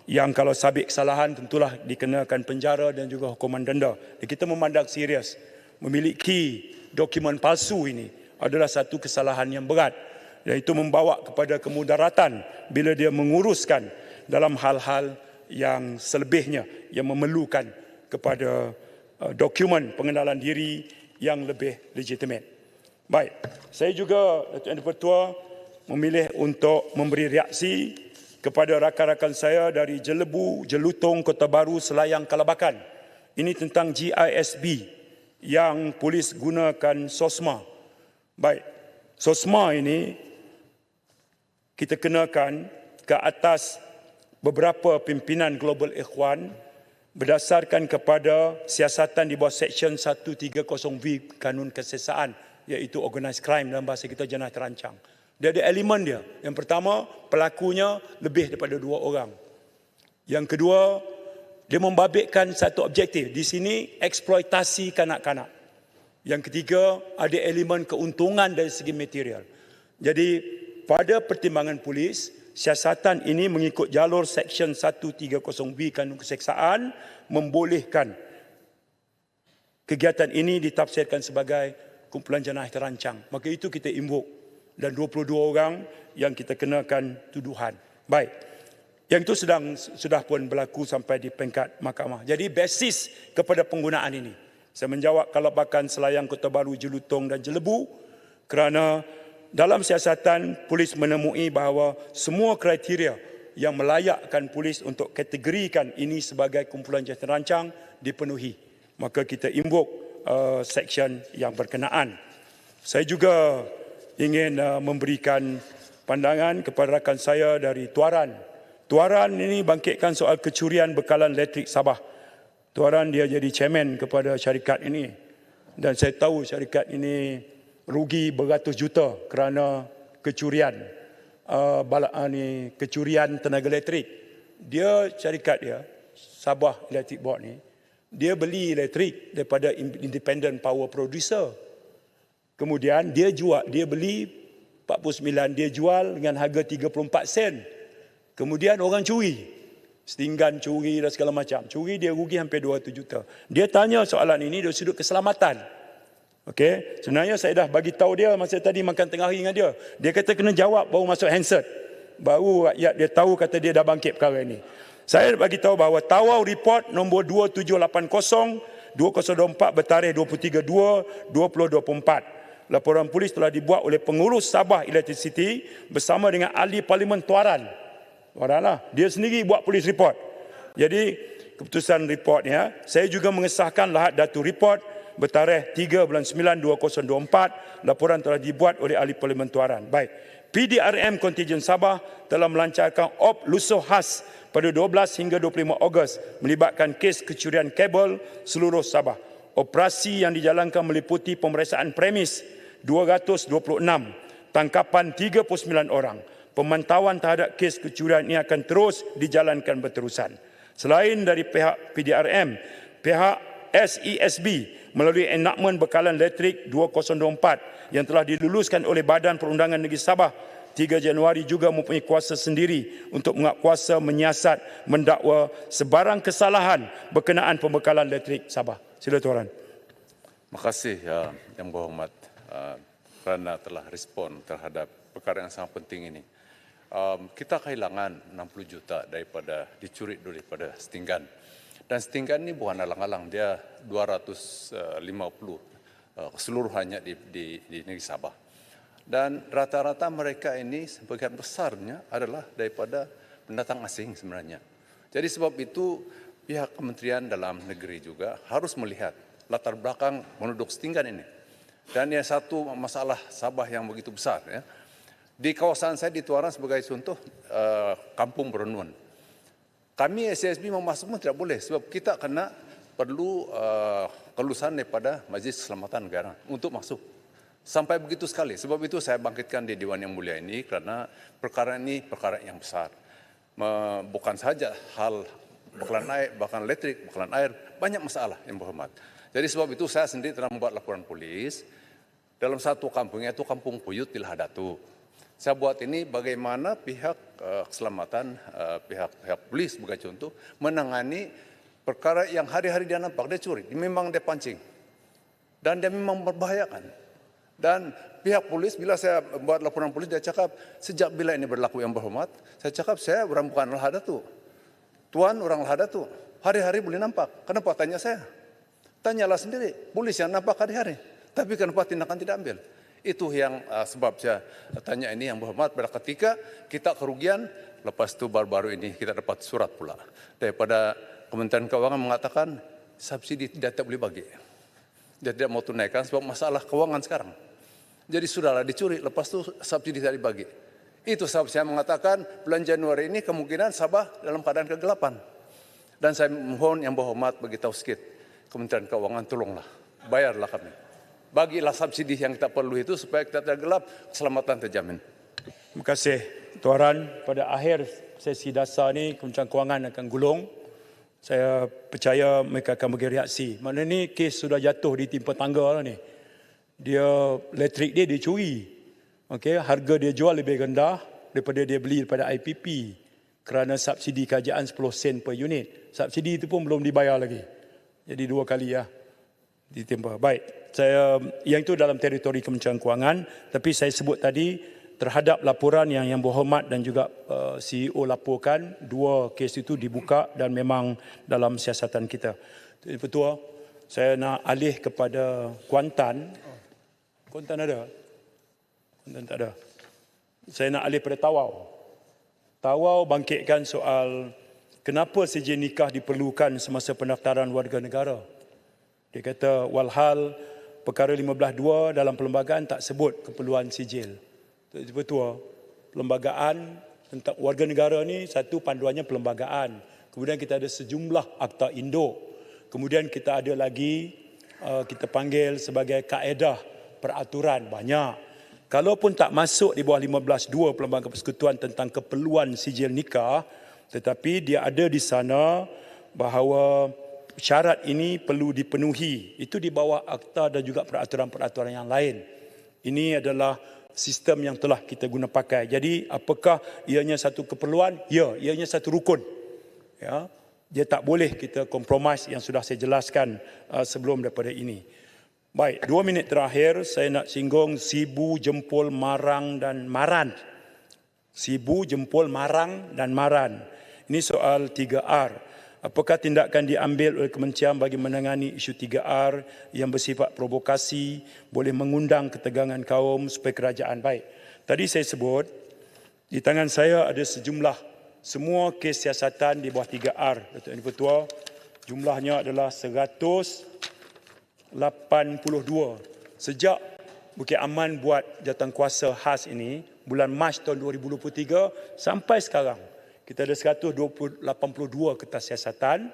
yang kalau sabit kesalahan tentulah dikenakan penjara dan juga hukuman denda. Dan kita memandang serius memiliki dokumen palsu ini adalah satu kesalahan yang berat, dan itu membawa kepada kemudaratan bila dia menguruskan dalam hal-hal yang selebihnya yang memerlukan kepada dokumen pengenalan diri yang lebih legitimate. Baik, saya juga Tuan Pertua memilih untuk memberi reaksi kepada rakan-rakan saya dari Jelebu, Jelutong, Kota Baru, Selayang, Kalabakan. Ini tentang GISB yang polis gunakan SOSMA. Baik, SOSMA ini kita kenakan ke atas beberapa pimpinan Global Ikhwan berdasarkan kepada siasatan di bawah Seksyen 130V Kanun Kesesaan, iaitu organised crime dalam bahasa kita jenayah terancang. Dia ada elemen dia. Yang pertama, pelakunya lebih daripada 2 orang. Yang kedua, dia membabitkan satu objektif. Di sini, eksploitasi kanak-kanak. Yang ketiga, ada elemen keuntungan dari segi material. Jadi, pada pertimbangan polis, siasatan ini mengikut jalur Seksyen 130V Kanun Keseksaan membolehkan kegiatan ini ditafsirkan sebagai kumpulan jenayah terancang. Maka itu kita imbuk. Dan 22 orang yang kita kenakan tuduhan. Baik. Yang itu sudah pun berlaku sampai di peringkat mahkamah. Jadi basis kepada penggunaan ini. Saya menjawab Kalabakan, Selayang, Kota Baru, Jelutong dan Jelebu kerana dalam siasatan polis menemui bahawa semua kriteria yang melayakkan polis untuk kategorikan ini sebagai kumpulan jenayah terancang dipenuhi. Maka kita imbuk seksyen yang berkenaan. Saya juga ingin memberikan pandangan kepada rakan saya dari Tuaran. Tuaran ini bangkitkan soal kecurian bekalan elektrik Sabah. Tuaran dia jadi chairman kepada syarikat ini. Dan saya tahu syarikat ini rugi beratus juta kerana kecurian kecurian tenaga elektrik. Dia syarikat dia, Sabah Electric Board ni, dia beli elektrik daripada independent power producer. Kemudian dia beli 49, dia jual dengan harga 34 sen. Kemudian orang curi. Setinggan curi dan segala macam. Curi dia rugi hampir 200 juta. Dia tanya soalan ini dari sudut keselamatan. Okey, sebenarnya saya dah bagi tahu dia masa tadi makan tengah hari dengan dia. Dia kata kena jawab baru masuk handset. Baru rakyat dia tahu kata dia dah bangkit perkara ini. Saya bagi tahu bahawa Tawau report nombor 2780 2024 bertarikh 23/2/2024. Laporan polis telah dibuat oleh pengurus Sabah Electricity bersama dengan ahli Parlimen Tuaran. Tuaranlah, dia sendiri buat polis report. Jadi keputusan reportnya, saya juga mengesahkan lahat datu report bertarikh 3/9/2024. Laporan telah dibuat oleh ahli Parlimen Tuaran. Baik, PDRM Kontijen Sabah telah melancarkan op lusuh khas pada 12 hingga 25 Ogos melibatkan kes kecurian kabel seluruh Sabah. Operasi yang dijalankan meliputi pemeriksaan premis 226, tangkapan 39 orang, pemantauan terhadap kes kecurian ini akan terus dijalankan berterusan. Selain dari pihak PDRM, pihak SESB melalui enakmen bekalan elektrik 2024 yang telah diluluskan oleh Badan Perundangan Negeri Sabah 3 Januari juga mempunyai kuasa sendiri untuk kuasa menyiasat, mendakwa sebarang kesalahan berkenaan pembekalan elektrik Sabah. Sila Tuan. Terima kasih Yang Berhormat kerana telah respon terhadap perkara yang sangat penting ini. Kita kehilangan 60 juta daripada dicuri daripada setinggan. Dan setinggan ini bukan alang-alang, dia 250 keseluruhannya di negeri Sabah. Dan rata-rata mereka ini sebagian besarnya adalah daripada pendatang asing sebenarnya. Jadi sebab itu pihak Kementerian Dalam Negeri juga harus melihat latar belakang penduduk setinggan ini. Dan yang satu masalah Sabah yang begitu besar. Ya. Di kawasan saya di Tuaran sebagai contoh, Kampung Berenun. Kami SSB mau masuk pun tidak boleh sebab kita kena perlu kelulusan daripada Majlis Keselamatan Negara untuk masuk. Sampai begitu sekali. Sebab itu saya bangkitkan di Dewan Yang Mulia ini kerana perkara ini perkara yang besar. Bukan saja hal bekalan air, bekalan elektrik, bekalan air, banyak masalah yang berhormat. Jadi sebab itu saya sendiri telah membuat laporan polis dalam satu kampung, yaitu Kampung Puyut di Lahadatu. Saya buat ini bagaimana pihak keselamatan, pihak polis sebagai contoh, menangani perkara yang hari-hari dia nampak, dia curi, memang dia pancing. Dan dia memang membahayakan. Dan pihak polis, bila saya buat laporan polis, dia cakap, sejak bila ini berlaku yang berhormat, saya cakap, saya orang bukan Lahadatu. Tuan orang Lahadatu, hari-hari boleh nampak. Kenapa tanya saya? Tanyalah sendiri, polis yang nampak hari-hari. Tapi kenapa tindakan tidak ambil? Itu yang sebab saya tanya ini yang berhormat pada ketika kita kerugian, lepas itu baru-baru ini kita dapat surat pula daripada Kementerian Keuangan mengatakan subsidi tidak boleh bagi. Dia tidak mau tunaikan sebab masalah keuangan sekarang. Jadi sudahlah dicuri, lepas itu subsidi tidak dibagi. Itu sebab saya mengatakan bulan Januari ini kemungkinan Sabah dalam keadaan kegelapan. Dan saya mohon yang berhormat beritahu sikit Kementerian Keuangan, tolonglah, bayarlah kami. Bagilah subsidi yang kita perlu itu supaya kita tidak gelap, keselamatan terjamin. Terima kasih Tuan. Pada akhir sesi dasar ini Kementerian Kewangan akan gulung. Saya percaya mereka akan bagi reaksi. Maknanya ni kes sudah jatuh di timpa tangga lah ni. Dia elektrik dia dicuri. Okey, harga dia jual lebih rendah daripada dia beli daripada IPP kerana subsidi kerajaan 10 sen per unit. Subsidi itu pun belum dibayar lagi. Jadi 2 kali ya ditimpa. Baik, saya yang itu dalam teritori Kementerian Kewangan, tapi saya sebut tadi terhadap laporan yang berhormat dan juga CEO laporkan, 2 kes itu dibuka dan memang dalam siasatan kita. Jadi Ketua, saya nak alih kepada Kuantan. Kuantan ada? Kuantan tak ada. Saya nak alih pada Tawau. Tawau bangkitkan soal kenapa sijil nikah diperlukan semasa pendaftaran warga negara. Dia kata walhal perkara 15.2 dalam perlembagaan tak sebut keperluan sijil. Betul. Perlembagaan tentang warga negara ni satu panduannya perlembagaan. Kemudian kita ada sejumlah akta induk. Kemudian kita ada lagi kita panggil sebagai kaedah peraturan banyak. Kalaupun tak masuk di bawah 15.2 Perlembagaan Persekutuan tentang keperluan sijil nikah, tetapi dia ada di sana bahawa syarat ini perlu dipenuhi. Itu di bawah akta dan juga peraturan-peraturan yang lain. Ini adalah sistem yang telah kita guna pakai. Jadi apakah ianya satu keperluan? Ya, ianya satu rukun. Ya, dia tak boleh kita kompromis yang sudah saya jelaskan sebelum daripada ini. Baik, 2 minit terakhir saya nak singgung Sibu, Jempol, Marang dan Maran. Sibu, Jempol, Marang dan Maran. Ini soal 3R. Apakah tindakan diambil oleh Kementerian bagi menangani isu 3R yang bersifat provokasi, boleh mengundang ketegangan kaum supaya kerajaan baik. Tadi saya sebut, di tangan saya ada sejumlah semua kes siasatan di bawah 3R. Datuk Yang Dipertua, jumlahnya adalah 182. Sejak Bukit Aman buat jawatankuasa khas ini, bulan Mac tahun 2023 sampai sekarang, kita ada 182 kertas siasatan.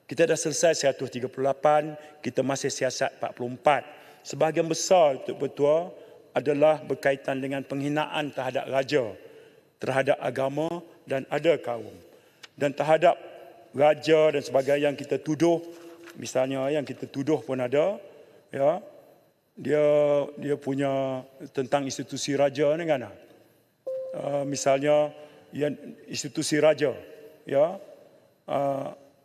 Kita dah selesai 138, kita masih siasat 44. Sebahagian besar Datuk Ketua adalah berkaitan dengan penghinaan terhadap raja. terhadap agama dan ada kaum. Dan terhadap raja dan sebagainya yang kita tuduh, misalnya yang kita tuduh pun ada, ya, dia punya tentang institusi raja ni kan. Misalnya yang institusi raja, ya,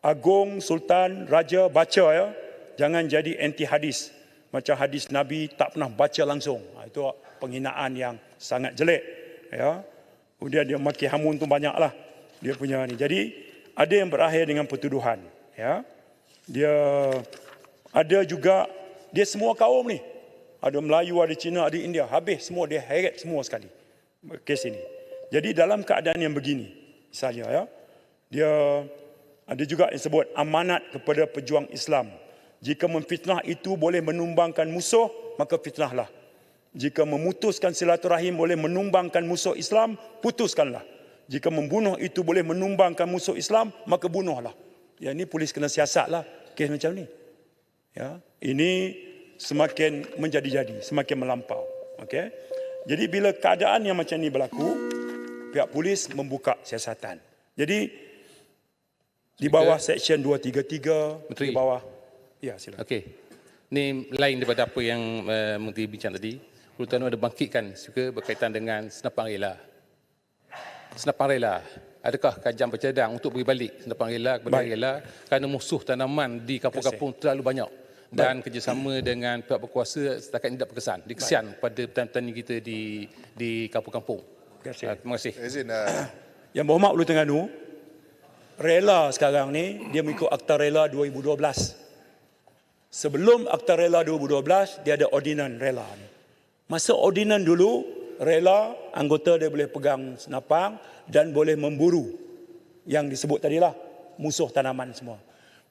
agung, sultan, raja baca, ya, jangan jadi anti hadis. Macam hadis Nabi tak pernah baca langsung. Itu penghinaan yang sangat jelek, ya. Kemudian dia maki hamun tu banyaklah dia punya ni. Jadi ada yang berakhir dengan pertuduhan, ya. Dia ada juga dia semua kaum ni. Ada Melayu, ada Cina, ada India, habis semua, dia heret semua sekali kes ini. Jadi dalam keadaan yang begini, misalnya, ya, dia ada juga yang sebut amanat kepada pejuang Islam. Jika memfitnah itu boleh menumbangkan musuh, maka fitnahlah. Jika memutuskan silaturahim boleh menumbangkan musuh Islam, putuskanlah. Jika membunuh itu boleh menumbangkan musuh Islam, maka bunuhlah. Ya, ini polis kena siasatlah kes macam ni. Ya, ini semakin menjadi-jadi, semakin melampau. Okey. Jadi bila keadaan yang macam ni berlaku, pihak polis membuka siasatan. Jadi di bawah Seksyen 233, Menteri. di bawah, ya silakan. Okey. Ini lain daripada apa yang Menteri bincang tadi. Terutama ada bangkitkan juga berkaitan dengan senapan rela. Senapan rela. Adakah kajian bercadang untuk beri balik senapan rela kepada rela kerana musuh tanaman di kampung-kampung terlalu banyak dan kerjasama dengan pihak berkuasa setakat ini tidak berkesan. Dikesian pada petani-petani kita di kampung-kampung. Terima kasih. Yang berhormat Ulu Terengganu, rela sekarang ni dia mengikut Akta Rela 2012. Sebelum Akta Rela 2012 dia ada ordinan rela ni. Masa ordinan dulu, rela anggota dia boleh pegang senapang dan boleh memburu yang disebut tadilah musuh tanaman semua.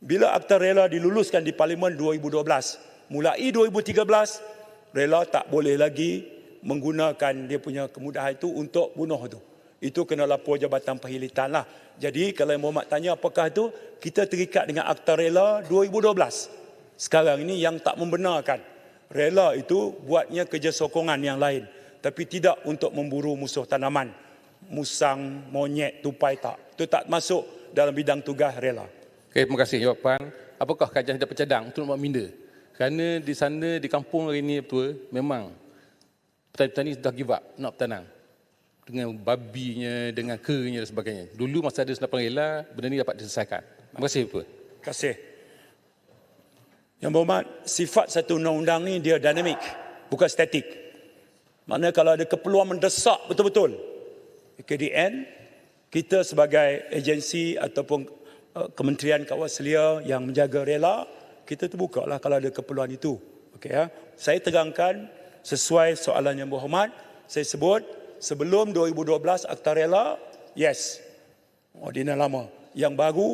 Bila Akta Rela diluluskan di Parlimen 2012, mulai 2013 rela tak boleh lagi menggunakan dia punya kemudahan itu untuk bunuh tu. Itu kena lapor Jabatan Perkhidmatan lah. Jadi kalau yang Muhammad tanya apakah itu, kita terikat dengan Akta Rela 2012. Sekarang ini yang tak membenarkan. Rela itu buatnya kerja sokongan yang lain. Tapi tidak untuk memburu musuh tanaman. Musang, monyet, tupai tak. Itu tak masuk dalam bidang tugas rela. Okey, terima kasih jawapan. Apakah kajian tidak bercadang untuk buat minda? Kerana di sana, di kampung hari ini betul, memang petani-petani sudah give up nak bertanam. Dengan babinya, dengan kernya dan sebagainya. Dulu masa ada senapan rela, benda ini dapat diselesaikan. Terima kasih betul. Terima kasih. Yang berhormat, sifat satu undang-undang ni dia dinamik, bukan statik. Maknanya kalau ada keperluan mendesak betul-betul, KDN, kita sebagai agensi ataupun Kementerian Kawasan yang menjaga rela, kita terbuka lah kalau ada keperluan itu. Okay, ya. Saya terangkan sesuai soalan yang berhormat, saya sebut sebelum 2012 Akta Rela, yes, ordinan lama. Yang baru,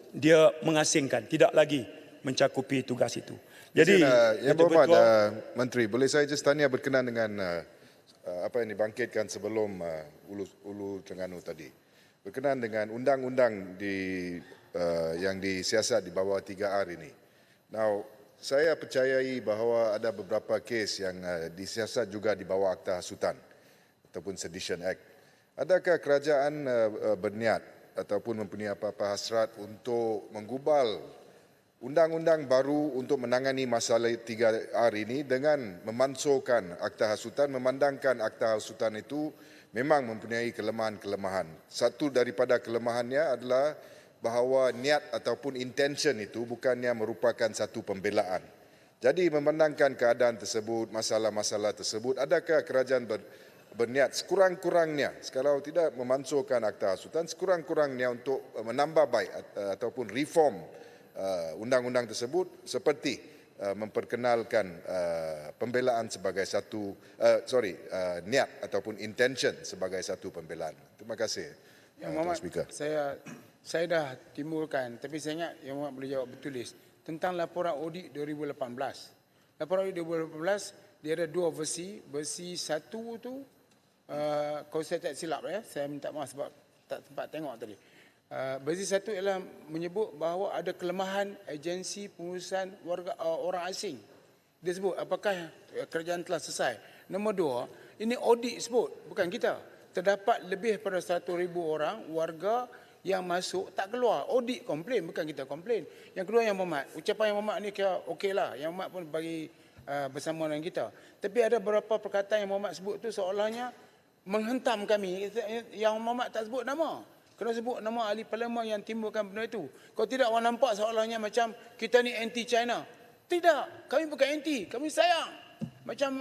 dia mengasingkan, tidak lagi mencakupi tugas itu. Jadi, Yang berhormat Menteri, boleh saya just tanya berkenaan dengan apa yang dibangkitkan sebelum Ulu Terengganu tadi. Berkenaan dengan undang-undang yang disiasat di bawah 3R ini. Now, saya percayai bahawa ada beberapa kes yang disiasat juga di bawah Akta Hasutan ataupun Sedition Act. Adakah kerajaan berniat ataupun mempunyai apa-apa hasrat untuk menggubal undang-undang baru untuk menangani masalah 3R ini dengan memansuhkan Akta Hasutan, memandangkan Akta Hasutan itu memang mempunyai kelemahan-kelemahan. Satu daripada kelemahannya adalah bahawa niat ataupun intention itu bukannya merupakan satu pembelaan. Jadi memandangkan keadaan tersebut, masalah-masalah tersebut, adakah kerajaan berniat sekurang-kurangnya, kalau tidak memansuhkan Akta Hasutan, sekurang-kurangnya untuk menambah baik ataupun reform undang-undang tersebut seperti memperkenalkan pembelaan sebagai satu niat ataupun intention sebagai satu pembelaan. Terima kasih. Yang Muhammad, saya dah timbulkan, tapi saya ingat Yang Muhammad boleh jawab bertulis tentang laporan audit 2018. Laporan audit 2018 dia ada dua versi. Versi satu tu kalau saya tak silap saya minta maaf sebab tak sempat tengok tadi. Versi satu ialah menyebut bahawa ada kelemahan agensi pengurusan warga orang asing. Dia sebut apakah kerajaan telah selesai. Nombor dua, ini audit sebut, bukan kita. terdapat lebih daripada 100,000 orang warga yang masuk tak keluar. Audit komplain, bukan kita komplain. Yang kedua Yang Berhormat, ucapan Yang Berhormat ni kira okey lah. Yang Berhormat pun bagi bersama dengan kita. Tapi ada beberapa perkataan Yang Berhormat sebut tu seolahnya menghentam kami. Yang Berhormat tak sebut nama. Kena sebut nama ahli parlimen yang timbulkan benda itu. Kalau tidak orang nampak seolahnya macam kita ni anti China. Tidak, kami bukan anti, kami sayang. Macam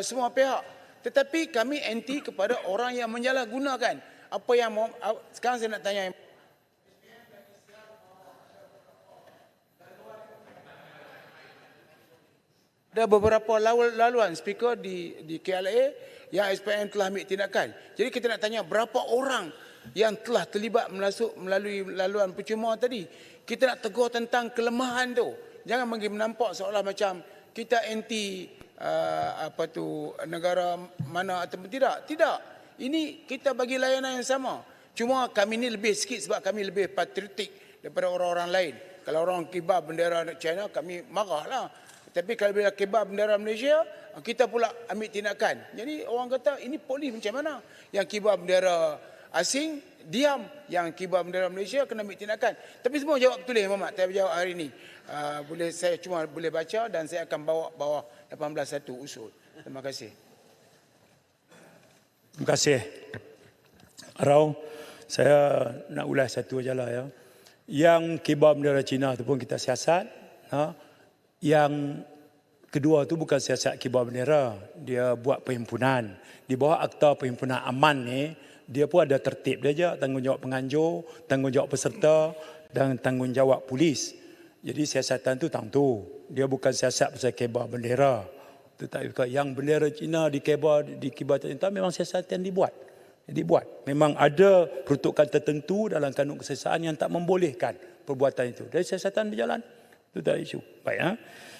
semua pihak. Tetapi kami anti kepada orang yang menyalahgunakan apa yang sekarang saya nak tanya. Ada beberapa laluan speaker di KLA yang SPM telah ambil tindakan. Jadi kita nak tanya berapa orang yang telah terlibat melalui laluan percuma tadi. Kita nak tegur tentang kelemahan tu. Jangan bagi menampak seolah macam kita anti negara mana atau tidak. Tidak. Ini kita bagi layanan yang sama. Cuma kami ni lebih sikit sebab kami lebih patriotik daripada orang-orang lain. Kalau orang kibar bendera China, kami marahlah. Tapi kalau bila kibar bendera Malaysia, kita pula ambil tindakan. Jadi orang kata ini polis macam mana? Yang kibar bendera asing diam, yang kibar bendera Malaysia kena ambil tindakan. Tapi semua jawab tulis Muhammad. Saya jawab hari ini. Saya cuma boleh baca dan saya akan bawa bawah 18.1 usul. Terima kasih. Terima kasih. Arau, saya nak ulas satu aja lah ya. Yang kibar bendera Cina tu pun kita siasat. Yang kedua tu bukan siasat kibar bendera. Dia buat perhimpunan. Di bawah Akta Perhimpunan Aman ni, dia pun ada tertib dia je. Tanggungjawab penganjur, tanggungjawab peserta dan tanggungjawab polis. Jadi siasatan tu tentu. Dia bukan siasat pasal kibar bendera. Tetapi yang bendera Cina di kibar Cina memang siasatan dibuat. Memang ada peruntukan tertentu dalam kanun kesesaan yang tak membolehkan perbuatan itu. Dari siasatan berjalan. Itu tak isu. Baik ha?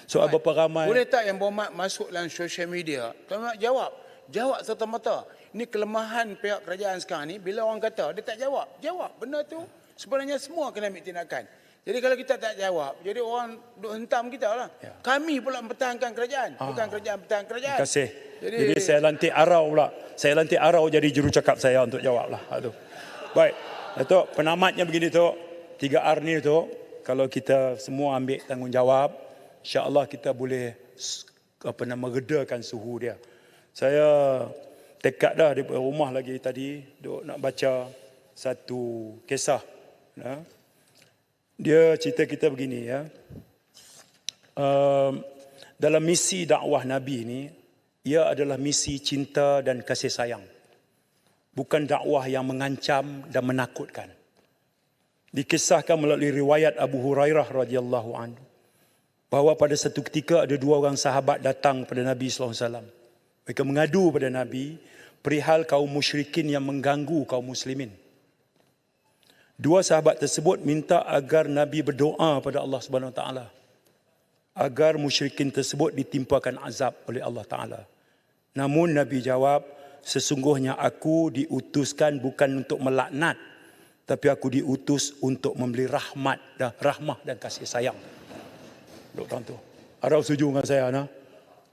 Soal berapa ramai. Boleh tak Yang Berhormat masuk dalam sosial media? Tuan jawab. Jawab serta-merta. Ini kelemahan pihak kerajaan sekarang ni. Bila orang kata dia tak jawab. Jawab. Benda tu sebenarnya semua kena ambil tindakan. Jadi kalau kita tak jawab, jadi orang duk hentam kita lah. Ya. Kami pula mempertahankan kerajaan. Bukan kerajaan pertahankan kerajaan. Terima kasih. Jadi saya lantik Arau pula. Saya lantik Arau jadi jurucakap saya untuk jawab lah. Baik. Datuk, penamatnya begini tu. 3R ni tu. Kalau kita semua ambil tanggungjawab, insya-Allah kita boleh redakan suhu dia. Saya tekad dah di rumah lagi tadi duk nak baca satu kisah. Dia cerita kita begini ya. Dalam misi dakwah Nabi ni, ia adalah misi cinta dan kasih sayang. Bukan dakwah yang mengancam dan menakutkan. Dikisahkan melalui riwayat Abu Hurairah radhiyallahu anhu bahawa pada satu ketika ada 2 orang sahabat datang kepada Nabi sallallahu alaihi wasallam. Mereka mengadu pada Nabi perihal kaum musyrikin yang mengganggu kaum muslimin. 2 sahabat tersebut minta agar Nabi berdoa pada Allah Subhanahu Wa Taala agar musyrikin tersebut ditimpakan azab oleh Allah Taala. Namun Nabi jawab, sesungguhnya aku diutuskan bukan untuk melaknat, tapi aku diutus untuk memberi rahmah dan kasih sayang. Duk tuan tu. Arau setuju dengan saya nah?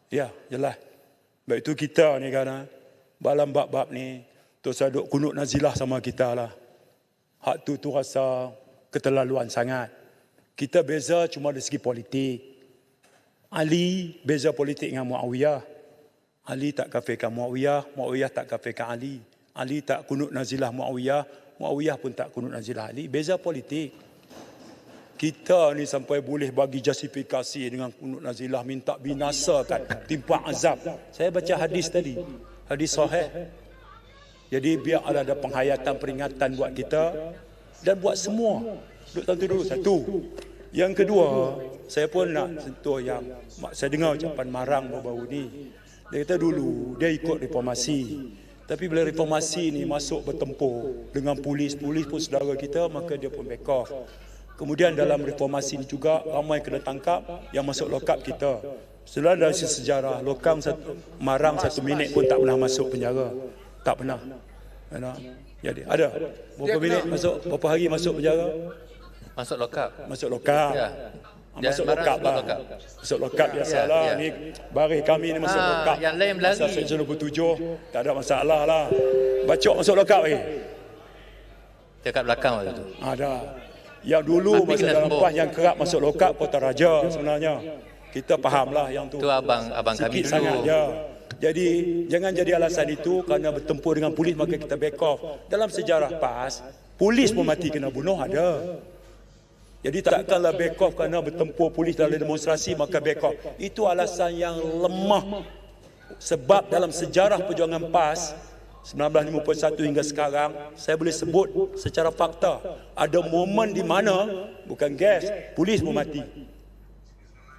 Ya, jelas. Baik itu kita ni kan dalam bab-bab ni tu saya duk kunut nazilah sama kita lah. Hak tu rasa keterlaluan sangat. Kita beza cuma dari segi politik. Ali beza politik dengan Muawiyah. Ali tak kafirkan Muawiyah, Muawiyah tak kafirkan Ali. Ali tak kunut nazilah Muawiyah, Muawiyah pun tak kunut nazilah Ali. Beza politik. Kita ni sampai boleh bagi justifikasi dengan kunut nazilah, minta binasakan, timpa azab. Saya baca hadis tadi, hadis sahih. Jadi biar ada penghayatan peringatan buat kita dan buat semua. Duk tentu dulu satu. Yang kedua, saya pun nak sentuh yang saya dengar ucapan Marang baru-baru ni. Dia kata dulu dia ikut reformasi. Tapi bila reformasi ni masuk bertempur dengan polis pun saudara kita, maka dia pun back off. Kemudian dalam reformasi ni juga ramai kena tangkap yang masuk lokap kita. Setelah dari sejarah lokang Marang 1 minit pun tak pernah masuk penjara. Tak pernah. Jadi ada berapa minit masuk, berapa hari masuk penjara? Masuk lokap. Masuk lokap. Ya. Masuk lokap lah. Masuk lokap biasalah. Ni baris kami ni masuk lokap. Yang lain berlari. Asal Seksyen 27, tak ada masalah lah. Bacok masuk lokap Dekat belakang waktu tu. Ada. Yang dulu Ambil masa kena dalam tembok. PAS yang kerap masuk lokap Kota Raja sebenarnya. Kita fahamlah yang tu. Tu abang kami Sikit sangat dulu. je. Jadi jangan jadi alasan itu kerana bertempur dengan polis maka kita back off. Dalam sejarah PAS, polis pun mati kena bunuh ada. Jadi takkanlah back off kerana bertempur polis dalam demonstrasi maka back off. Itu alasan yang lemah. Sebab dalam sejarah perjuangan PAS 1951 hingga sekarang, saya boleh sebut secara fakta ada momen di mana bukan gas, polis pun mati.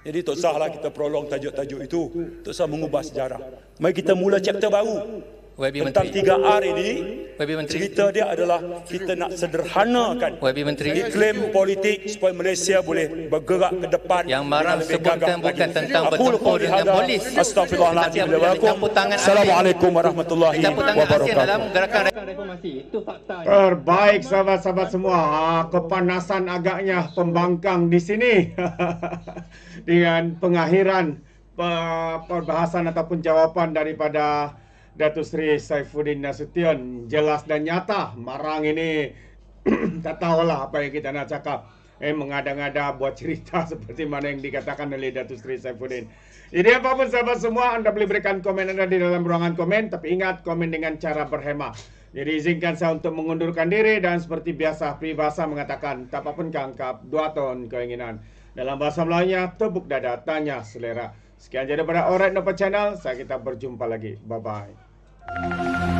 Jadi tak sahlah kita prolong tajuk-tajuk itu. Tak sah mengubah sejarah. Mari kita mula chapter baru. YB Tentang Menteri. 3R ini, YB Menteri. cerita dia adalah kita nak sederhanakan YB Menteri. iklim politik supaya Malaysia boleh bergerak ke depan. Yang Marang dengan lebih sebutkan gagah bukan lagi. tentang Aku bertempur qawli dengan hadha. polis. Astaghfirullahaladzim. Tapi apabila campur tangan Assalamualaikum warahmatullahi Campur tangan ASEAN dalam wabarakatuh. gerakan reformasi. Itu fakta. Terbaik sahabat-sahabat semua. Kepanasan agaknya pembangkang di sini. Dengan pengakhiran perbahasan ataupun jawapan daripada Datuk Seri Saifuddin Nasution, jelas dan nyata. Marang ini tak tahulah apa yang kita nak cakap. Mengada-ngada buat cerita seperti mana yang dikatakan oleh Datuk Seri Saifuddin. Jadi apapun sahabat semua, anda boleh berikan komen anda di dalam ruangan komen. Tapi ingat, komen dengan cara berhema. Jadi izinkan saya untuk mengundurkan diri. Dan seperti biasa, peribahasa mengatakan, tak apapun kangkap, 2 ton keinginan. Dalam bahasa Melayunya, tepuk dada, tanya selera. Sekian jadi daripada Alright Nova Channel. Kita berjumpa lagi. Bye-bye.